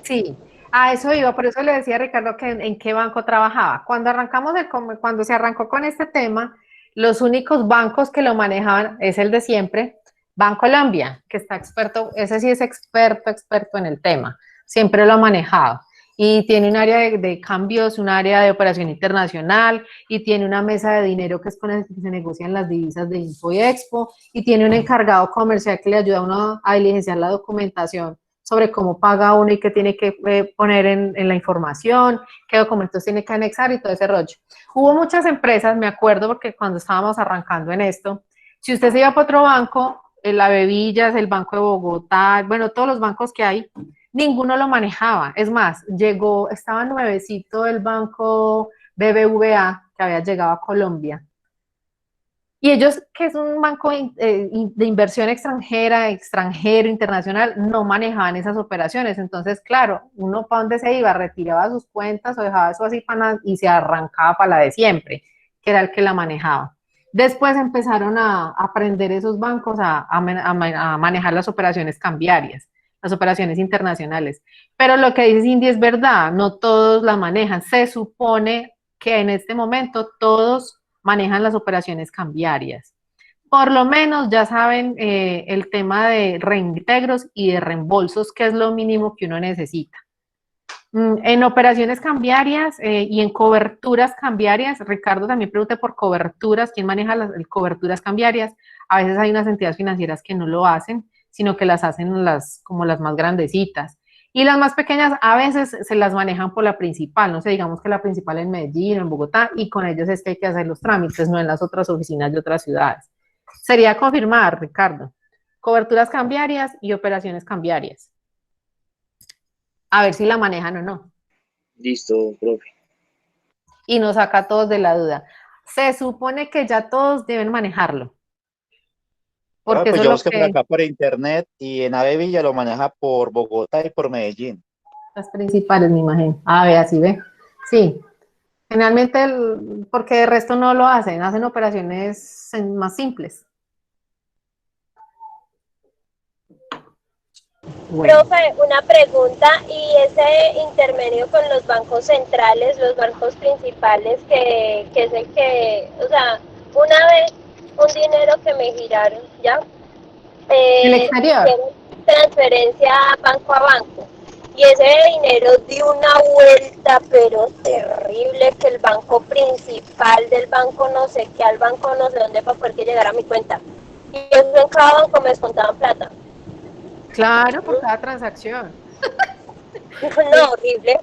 sí. A eso iba, por eso le decía a Ricardo que en qué banco trabajaba. Cuando se arrancó con este tema, los únicos bancos que lo manejaban es el de siempre, Bancolombia, que está experto, ese sí es experto en el tema, siempre lo ha manejado. Y tiene un área de cambios, un área de operación internacional, y tiene una mesa de dinero que es con el que se negocian las divisas de Info y Expo, y tiene un encargado comercial que le ayuda a uno a diligenciar la documentación sobre cómo paga uno y qué tiene que poner en la información, qué documentos tiene que anexar y todo ese rollo. Hubo muchas empresas, me acuerdo, porque cuando estábamos arrancando en esto, si usted se iba para otro banco, el Avevillas, el Banco de Bogotá, bueno, todos los bancos que hay, ninguno lo manejaba. Es más, estaba nuevecito el banco BBVA, que había llegado a Colombia, y ellos, que es un banco de inversión extranjera, extranjero, internacional, no manejaban esas operaciones. Entonces, claro, uno para dónde se iba, retiraba sus cuentas o dejaba eso así y se arrancaba para la de siempre, que era el que la manejaba. Después empezaron a aprender esos bancos a manejar las operaciones cambiarias, las operaciones internacionales. Pero lo que dice Cindy es verdad, no todos la manejan. Se supone que en este momento todos manejan las operaciones cambiarias. Por lo menos ya saben el tema de reintegros y de reembolsos, que es lo mínimo que uno necesita. En operaciones cambiarias y en coberturas cambiarias, Ricardo también pregunta por coberturas, ¿quién maneja las coberturas cambiarias? A veces hay unas entidades financieras que no lo hacen, sino que las hacen como las más grandecitas. Y las más pequeñas a veces se las manejan por la principal, no sé, digamos que la principal en Medellín o en Bogotá, y con ellos es que hay que hacer los trámites, no en las otras oficinas de otras ciudades. Sería confirmar, Ricardo, coberturas cambiarias y operaciones cambiarias. A ver si la manejan o no. Listo, profe. Y nos saca a todos de la duda. Se supone que ya todos deben manejarlo. Porque Pues eso es yo lo busqué por que acá por internet y en Ave Villa lo maneja por Bogotá y por Medellín. las principales, me imagino. A ver, así ve. Sí. Generalmente, porque de resto no lo hacen operaciones más simples. Bueno. Profe, una pregunta, y ese intermedio con los bancos centrales, los bancos principales, que es el que, o sea, una vez un dinero que me giraron, ¿ya? ¿El exterior? Hicieron transferencia banco a banco, y ese dinero dio una vuelta, pero terrible, que el banco principal del banco no sé qué, al banco no sé dónde, para poder que llegara a mi cuenta. Y eso en cada banco me descontaban plata. Claro, por cada transacción. No, horrible.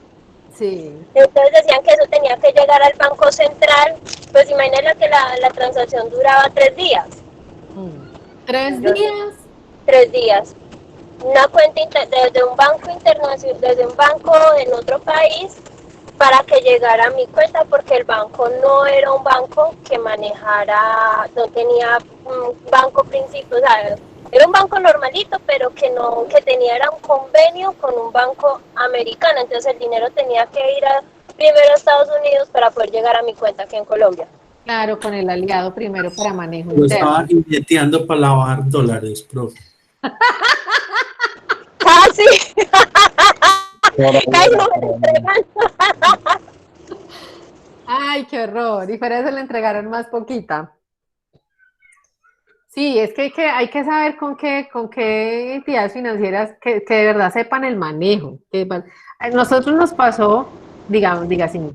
Sí. Entonces decían que eso tenía que llegar al Banco Central. Pues imagínense que la transacción duraba 3 días. ¿3 días? 3 días. Una cuenta desde un banco internacional, desde un banco en otro país, para que llegara a mi cuenta, porque el banco no era un banco que manejara, no tenía un banco principal, o sea, era un banco normalito, pero que no, que tenía era un convenio con un banco americano, entonces el dinero tenía que ir primero a Estados Unidos para poder llegar a mi cuenta aquí en Colombia. Claro, con el aliado primero para manejo Yo interno. estaba inyectando para lavar dólares, profe. ¡Ah, sí! ¡Ay, no me lo entregan! Ay, qué horror. Y fuera de eso le entregaron más poquita. Sí, es que hay que saber con qué entidades financieras que de verdad sepan el manejo. A nosotros nos pasó, diga así. No,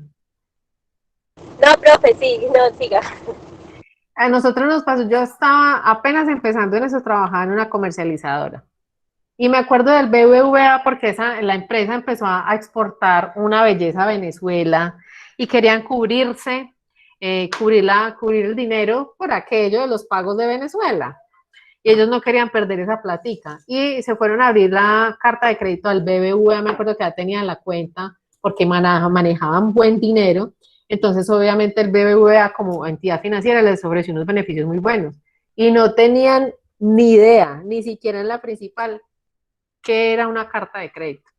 profe, sí, no, siga. A nosotros nos pasó, yo estaba apenas empezando en eso, trabajaba en una comercializadora. Y me acuerdo del BBVA porque la empresa empezó a exportar una belleza a Venezuela y querían cubrirse, cubrir el dinero por aquello de los pagos de Venezuela. Y ellos no querían perder esa platica. Y se fueron a abrir la carta de crédito al BBVA, me acuerdo que ya tenían la cuenta porque manejaban buen dinero. Entonces, obviamente, el BBVA como entidad financiera les ofreció unos beneficios muy buenos. Y no tenían ni idea, ni siquiera en la principal, que era una carta de crédito.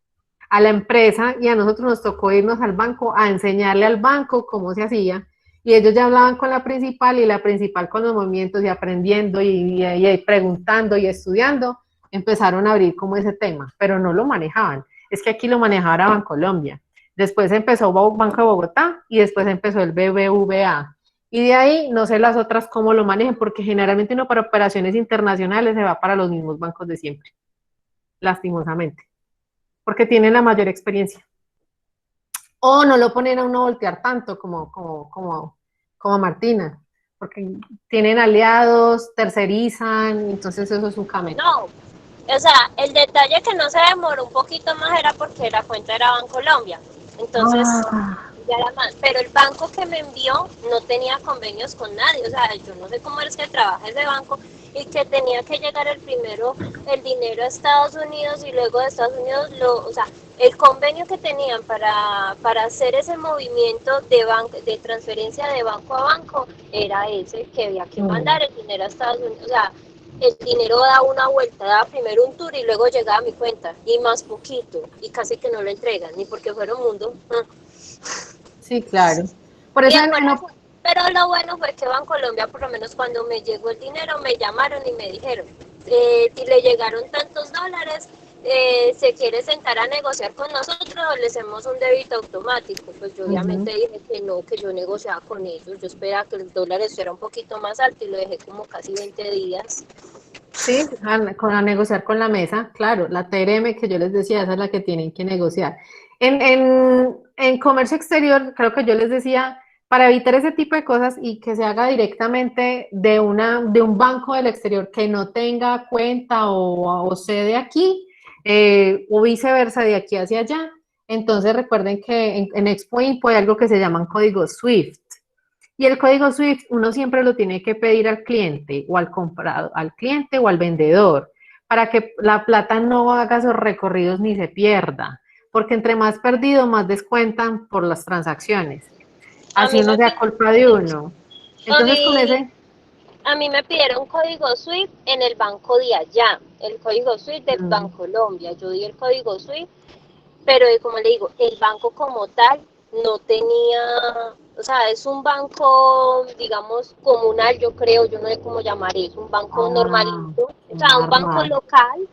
A la empresa y a nosotros nos tocó irnos al banco a enseñarle al banco cómo se hacía, y ellos ya hablaban con la principal y la principal con los movimientos y aprendiendo y preguntando y estudiando, empezaron a abrir como ese tema, pero no lo manejaban. Es que aquí lo manejaba Bancolombia, después empezó Banco de Bogotá y después empezó el BBVA. Y de ahí no sé las otras cómo lo manejan, porque generalmente uno para operaciones internacionales se va para los mismos bancos de siempre, lastimosamente, porque tienen la mayor experiencia. O no lo ponen a uno voltear tanto como Martina, porque tienen aliados, tercerizan, entonces eso es un camino. No, o sea, el detalle que no se demoró un poquito más era porque la cuenta era Bancolombia. Entonces, ya era más. Pero el banco que me envió no tenía convenios con nadie. O sea, yo no sé cómo es que trabaja ese banco, y que tenía que llegar el dinero a Estados Unidos, y luego de Estados Unidos, o sea, el convenio que tenían para hacer ese movimiento de transferencia de banco a banco era ese, que había que mandar el dinero a Estados Unidos. O sea, el dinero da una vuelta, da primero un tour y luego llegaba a mi cuenta, y más poquito, y casi que no lo entregan, ni porque fuera un mundo. Sí, claro. Por eso pero lo bueno fue que Bancolombia, por lo menos cuando me llegó el dinero, me llamaron y me dijeron, si le llegaron tantos dólares, se quiere sentar a negociar con nosotros, le hacemos un débito automático. Pues yo obviamente dije que no, que yo negociaba con ellos, yo esperaba que el dólar estuviera un poquito más alto, y lo dejé como casi 20 días. Sí, a negociar con la mesa, claro, la TRM que yo les decía, esa es la que tienen que negociar. En comercio exterior, creo que yo les decía, para evitar ese tipo de cosas y que se haga directamente de un banco del exterior que no tenga cuenta o sede aquí, o viceversa, de aquí hacia allá. Entonces recuerden que en Expo Impo hay algo que se llaman códigos SWIFT. Y el código SWIFT uno siempre lo tiene que pedir al cliente o al comprado, al cliente o al vendedor, para que la plata no haga esos recorridos ni se pierda, porque entre más perdido, más descuentan por las transacciones. Así no sea culpa de uno. Entonces con ese... A mí me pidieron código SWIFT en el banco de allá, el código SWIFT del Bancolombia. Yo di el código SWIFT, pero como le digo, el banco como tal no tenía, o sea, es un banco, digamos, comunal, yo creo, yo no sé cómo llamar eso, un banco normalito, o sea, un banco local,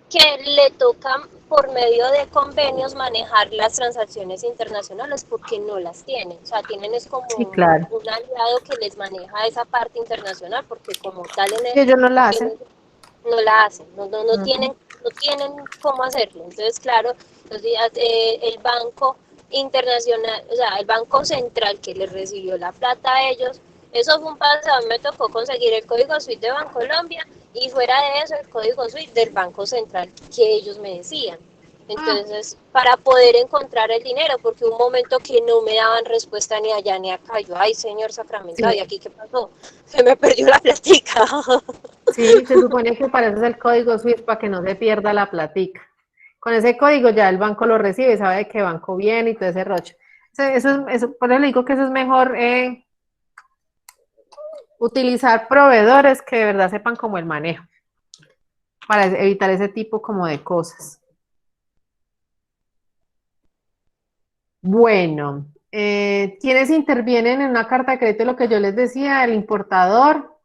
que le toca por medio de convenios manejar las transacciones internacionales porque no las tienen. O sea, tienen es como Sí, claro. un aliado que les maneja esa parte internacional porque como tal Y ellos no la hacen. no la hacen, no Ujú. tienen cómo hacerlo. Entonces, claro, el Banco Internacional, o sea, el Banco Central que les recibió la plata a ellos, eso fue un pasado, me tocó conseguir el código SWIFT de Bancolombia y fuera de eso el código SWIFT del Banco Central que ellos me decían. Entonces, para poder encontrar el dinero, porque un momento que no me daban respuesta ni allá ni acá, yo, ay, señor sacramentado, Sí. ¿y aquí qué pasó? Se me perdió la platica. Sí, se supone que para eso es el código SWIFT, para que no se pierda la platica. Con ese código ya el banco lo recibe, sabe de qué banco viene y todo ese rollo. Por eso le digo que eso es mejor utilizar proveedores que de verdad sepan como el manejo, para evitar ese tipo como de cosas. Bueno, ¿quiénes intervienen en una carta de crédito? Lo que yo les decía, el importador,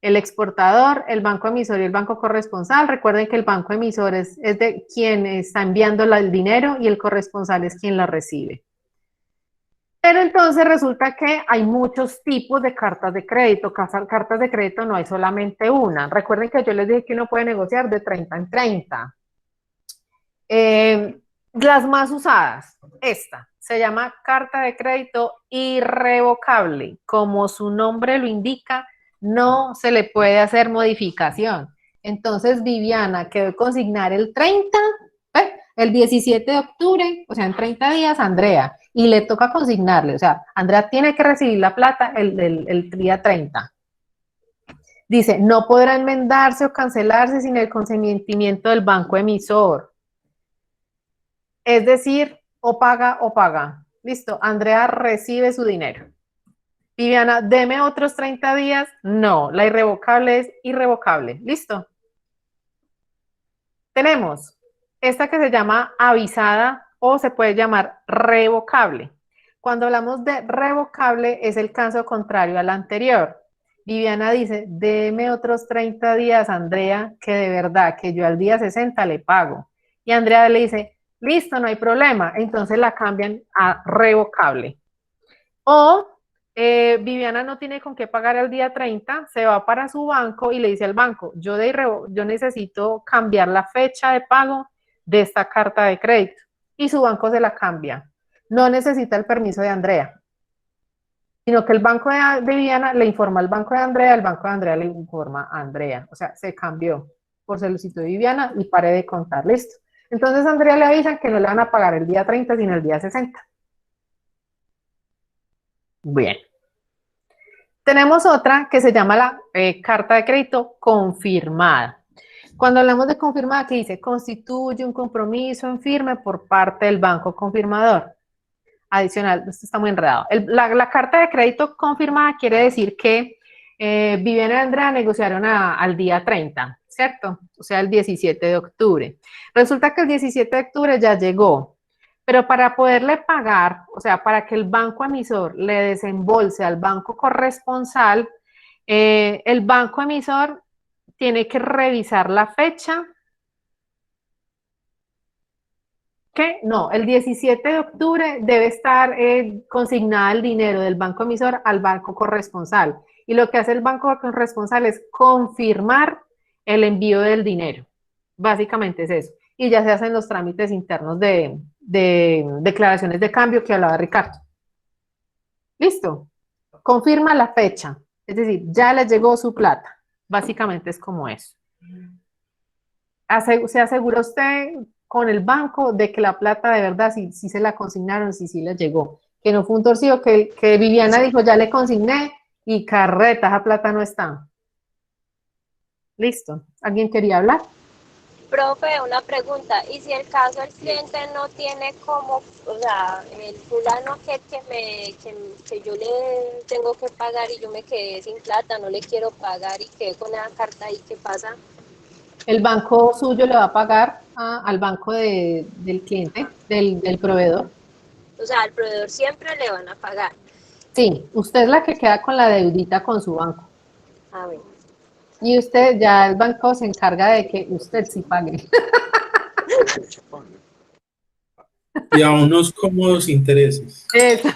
el exportador, el banco emisor y el banco corresponsal. Recuerden que el banco emisor es de quien está enviando el dinero y el corresponsal es quien lo recibe. Pero entonces resulta que hay muchos tipos de cartas de crédito. Cartas de crédito no hay solamente una. Recuerden que yo les dije que uno puede negociar de 30 en 30. Las más usadas, esta, se llama carta de crédito irrevocable. Como su nombre lo indica, no se le puede hacer modificación. Entonces, Viviana quedó consignar el 30, el 17 de octubre, o sea, en 30 días, Andrea, y le toca consignarle, o sea, Andrea tiene que recibir la plata el día 30. Dice, no podrá enmendarse o cancelarse sin el consentimiento del banco emisor. Es decir, o paga o paga. Listo, Andrea recibe su dinero. Viviana, deme otros 30 días. No, la irrevocable es irrevocable. Listo. Tenemos esta que se llama avisada o se puede llamar revocable. Cuando hablamos de revocable es el caso contrario al anterior. Viviana dice, deme otros 30 días, Andrea, que de verdad, que yo al día 60 le pago. Y Andrea le dice, listo, no hay problema. Entonces la cambian a revocable. O Viviana no tiene con qué pagar el día 30, se va para su banco y le dice al banco, yo necesito cambiar la fecha de pago de esta carta de crédito. Y su banco se la cambia. No necesita el permiso de Andrea, sino que el banco de Viviana le informa al banco de Andrea, el banco de Andrea le informa a Andrea. O sea, se cambió por solicitud de Viviana y pare de contar, listo. Entonces a Andrea le avisan que no le van a pagar el día 30, sino el día 60. Bien. Tenemos otra que se llama la carta de crédito confirmada. Cuando hablamos de confirmada, ¿qué dice? Constituye un compromiso en firme por parte del banco confirmador. Adicional, esto está muy enredado. La carta de crédito confirmada quiere decir que Viviana y Andrea negociaron al día 30, ¿cierto? O sea, el 17 de octubre. Resulta que el 17 de octubre ya llegó, pero para poderle pagar, o sea, para que el banco emisor le desembolse al banco corresponsal, el banco emisor tiene que revisar la fecha. ¿Qué? No, el 17 de octubre debe estar consignado el dinero del banco emisor al banco corresponsal. Y lo que hace el banco corresponsal es confirmar el envío del dinero. Básicamente es eso. Y ya se hacen los trámites internos de declaraciones de cambio que hablaba Ricardo. ¿Listo? Confirma la fecha. Es decir, ya le llegó su plata. Básicamente es como eso. Se asegura usted con el banco de que la plata de verdad sí se la consignaron, sí le llegó. Que no fue un torcido que Viviana dijo, ya le consigné y carreta, esa plata no está. Listo. ¿Alguien quería hablar? Profe, una pregunta, y si el caso el cliente no tiene como, o sea, el fulano que yo le tengo que pagar y yo me quedé sin plata, no le quiero pagar y quedé con esa carta ahí, ¿qué pasa? El banco suyo le va a pagar al banco del cliente, del proveedor. O sea, al proveedor siempre le van a pagar. Sí, usted es la que queda con la deudita con su banco. A ver. Y usted, ya el banco se encarga de que usted sí pague. Y a unos cómodos intereses. Eso.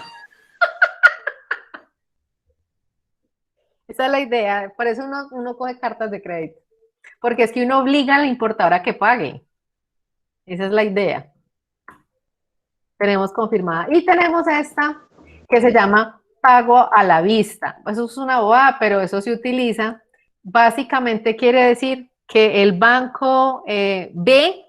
Esa es la idea. Por eso uno coge cartas de crédito. Porque es que uno obliga a la importadora a que pague. Esa es la idea. Tenemos confirmada. Y tenemos esta que se llama pago a la vista. Eso es una bobada, pero eso se utiliza. Básicamente quiere decir que el banco ve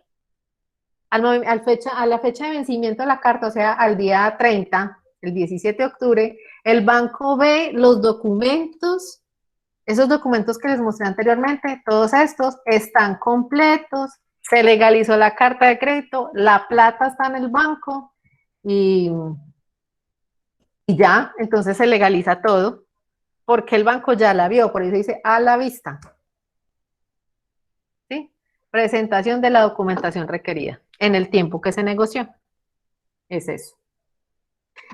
a la fecha de vencimiento de la carta, o sea, al día 30, el 17 de octubre, el banco ve los documentos, esos documentos que les mostré anteriormente, todos estos están completos, se legalizó la carta de crédito, la plata está en el banco y ya, entonces se legaliza todo, porque el banco ya la vio, por eso dice a la vista. ¿Sí? Presentación de la documentación requerida en el tiempo que se negoció. Es eso.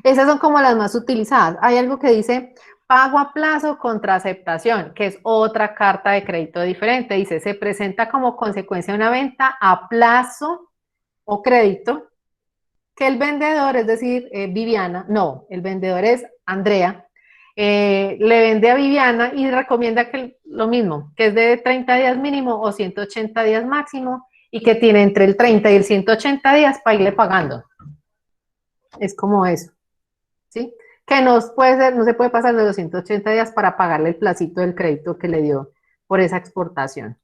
Esas son como las más utilizadas. Hay algo que dice pago a plazo contra aceptación, que es otra carta de crédito diferente. Dice, se presenta como consecuencia de una venta a plazo o crédito que el vendedor, es decir, Viviana, no, el vendedor es Andrea, le vende a Viviana y recomienda que lo mismo, que es de 30 días mínimo o 180 días máximo y que tiene entre el 30 y el 180 días para irle pagando. Es como eso, ¿sí? Que no se puede pasar de los 180 días para pagarle el placito del crédito que le dio por esa exportación.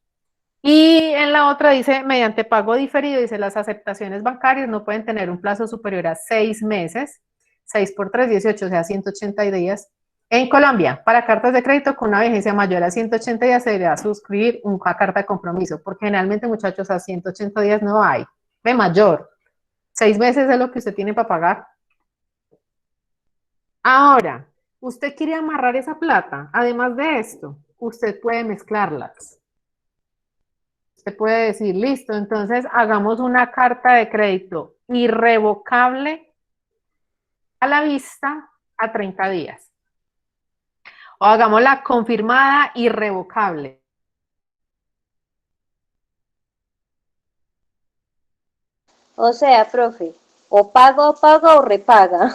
Y en la otra dice, mediante pago diferido, dice, las aceptaciones bancarias no pueden tener un plazo superior a 6 meses, 6 por 3, 18, o sea, 180 días. En Colombia, para cartas de crédito con una vigencia mayor a 180 días se deberá suscribir una carta de compromiso, porque generalmente, muchachos, a 180 días no hay. De mayor, 6 meses es lo que usted tiene para pagar. Ahora, usted quiere amarrar esa plata. Además de esto, usted puede mezclarlas. Usted puede decir, listo, entonces hagamos una carta de crédito irrevocable a la vista a 30 días. O hagámosla confirmada irrevocable. O sea, profe, o paga o repaga.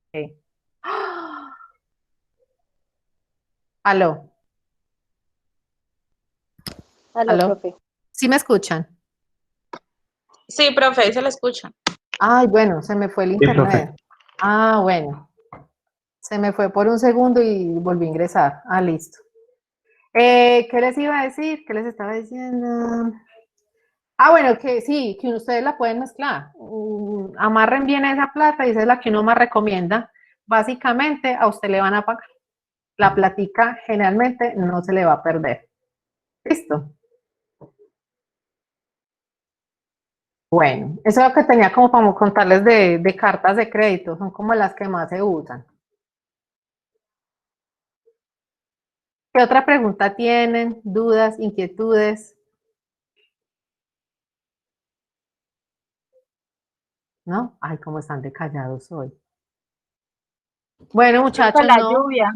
Okay. Aló. Aló, profe. ¿Sí me escuchan? Sí, profe, ahí se la escucha. Ay, bueno, se me fue el internet. Ah, bueno. Se me fue por un segundo y volví a ingresar. Ah, listo. ¿Qué les iba a decir? ¿Qué les estaba diciendo? Ah, bueno, que sí, que ustedes la pueden mezclar. Amarren bien esa plata y esa es la que uno más recomienda. Básicamente, a usted le van a pagar. La platica generalmente no se le va a perder. ¿Listo? Bueno, eso es lo que tenía como para contarles de cartas de crédito. Son como las que más se usan. ¿Qué otra pregunta tienen? ¿Dudas? ¿Inquietudes? ¿No? Ay, cómo están de callados hoy. Bueno, muchachos, la no. lluvia.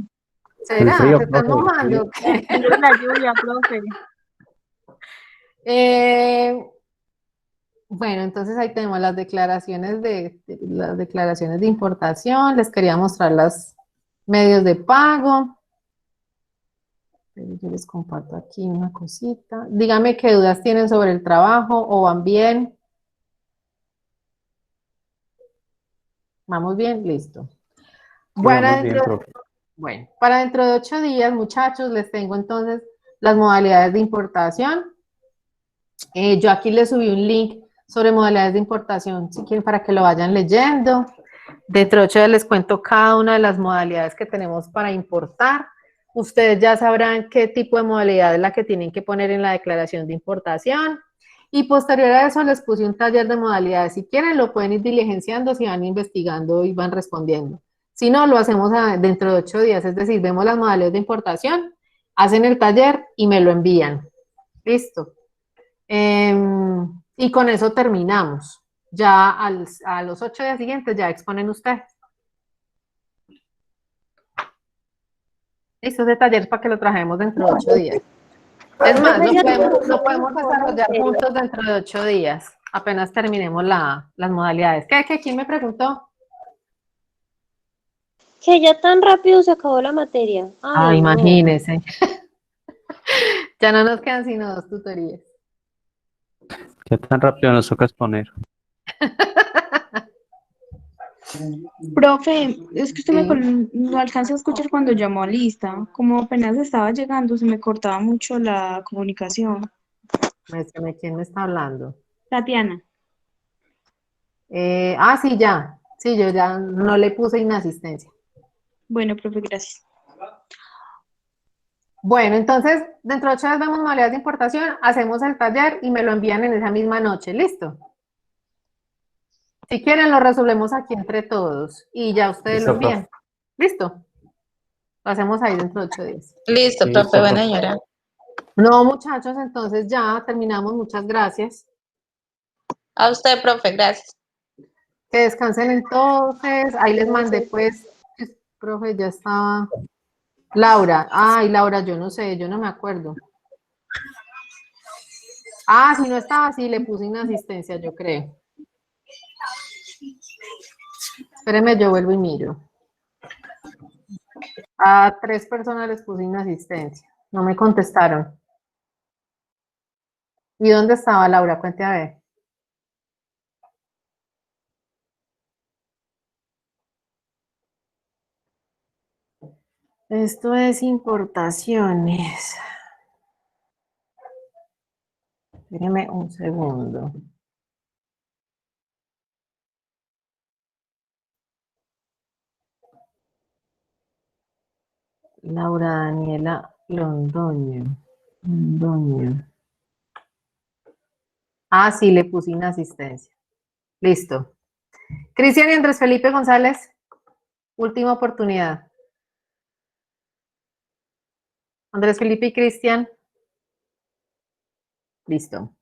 ¿Será? frío, ¿Se están profe, el mojando? La lluvia, profe. Bueno, entonces ahí tenemos las declaraciones de importación. Les quería mostrar los medios de pago. Yo les comparto aquí una cosita. Díganme qué dudas tienen sobre el trabajo o van bien. ¿Vamos bien? Listo. Bueno, para dentro de 8 días, muchachos, les tengo entonces las modalidades de importación. Yo aquí les subí un link sobre modalidades de importación, si quieren, para que lo vayan leyendo. Dentro de 8 días les cuento cada una de las modalidades que tenemos para importar. Ustedes ya sabrán qué tipo de modalidad es la que tienen que poner en la declaración de importación. Y posterior a eso les puse un taller de modalidades. Si quieren, lo pueden ir diligenciando si van investigando y van respondiendo. Si no, lo hacemos dentro de 8 días. Es decir, vemos las modalidades de importación, hacen el taller y me lo envían. Listo. Y con eso terminamos. Ya a los 8 días siguientes ya exponen ustedes. Listo, ese taller para que lo trajemos dentro de 8 días. Es más, lo podemos desarrollar juntos dentro de 8 días, apenas terminemos las modalidades. ¿Quién me preguntó? Que ya tan rápido se acabó la materia. Ay, no. Imagínese. Ya no nos quedan sino 2 tutorías. ¿Qué tan rápido nos toca exponer? Profe, es que usted no alcanza a escuchar cuando llamó a Lista. Como apenas estaba llegando, se me cortaba mucho la comunicación. ¿Quién me está hablando? Tatiana. Sí, ya. Sí, yo ya no le puse inasistencia. Bueno, profe, gracias. Bueno, entonces, dentro de 8 días vemos modalidades de importación, hacemos el taller y me lo envían en esa misma noche. ¿Listo? Si quieren, lo resolvemos aquí entre todos y ya ustedes lo envían. ¿Listo? Lo hacemos ahí dentro de 8 días. Listo, profe, buena señora. No, muchachos, entonces ya terminamos. Muchas gracias. A usted, profe, gracias. Que descansen entonces. Ahí les mandé, pues, profe, ya estaba. Laura. Ay, Laura, yo no sé, yo no me acuerdo. Si no estaba así, le puse inasistencia, yo creo. Espéreme, yo vuelvo y miro. A 3 personas les puse inasistencia. No me contestaron. ¿Y dónde estaba Laura? Cuente a ver. Esto es importaciones. Espéreme un segundo. Laura Daniela Londoño. Sí, le puse inasistencia. Listo. Cristian y Andrés Felipe González, última oportunidad. Andrés Felipe y Cristian. Listo.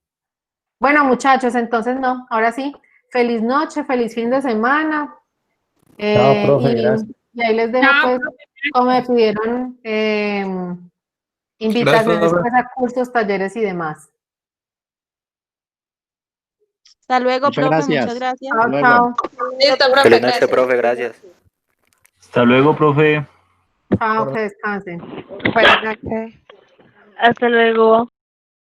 Bueno, muchachos, entonces no, ahora sí. Feliz noche, feliz fin de semana. Chao, profe, gracias. Y ahí les dejo, pues, como me pidieron invitaciones pues, a cursos, talleres y demás. Hasta luego, Muchas profe, gracias. muchas gracias. Hasta luego. Chao. Listo, profe, Feliz noche, gracias. profe, gracias. Hasta luego, profe. Chao, que descansen. Bueno, Hasta luego.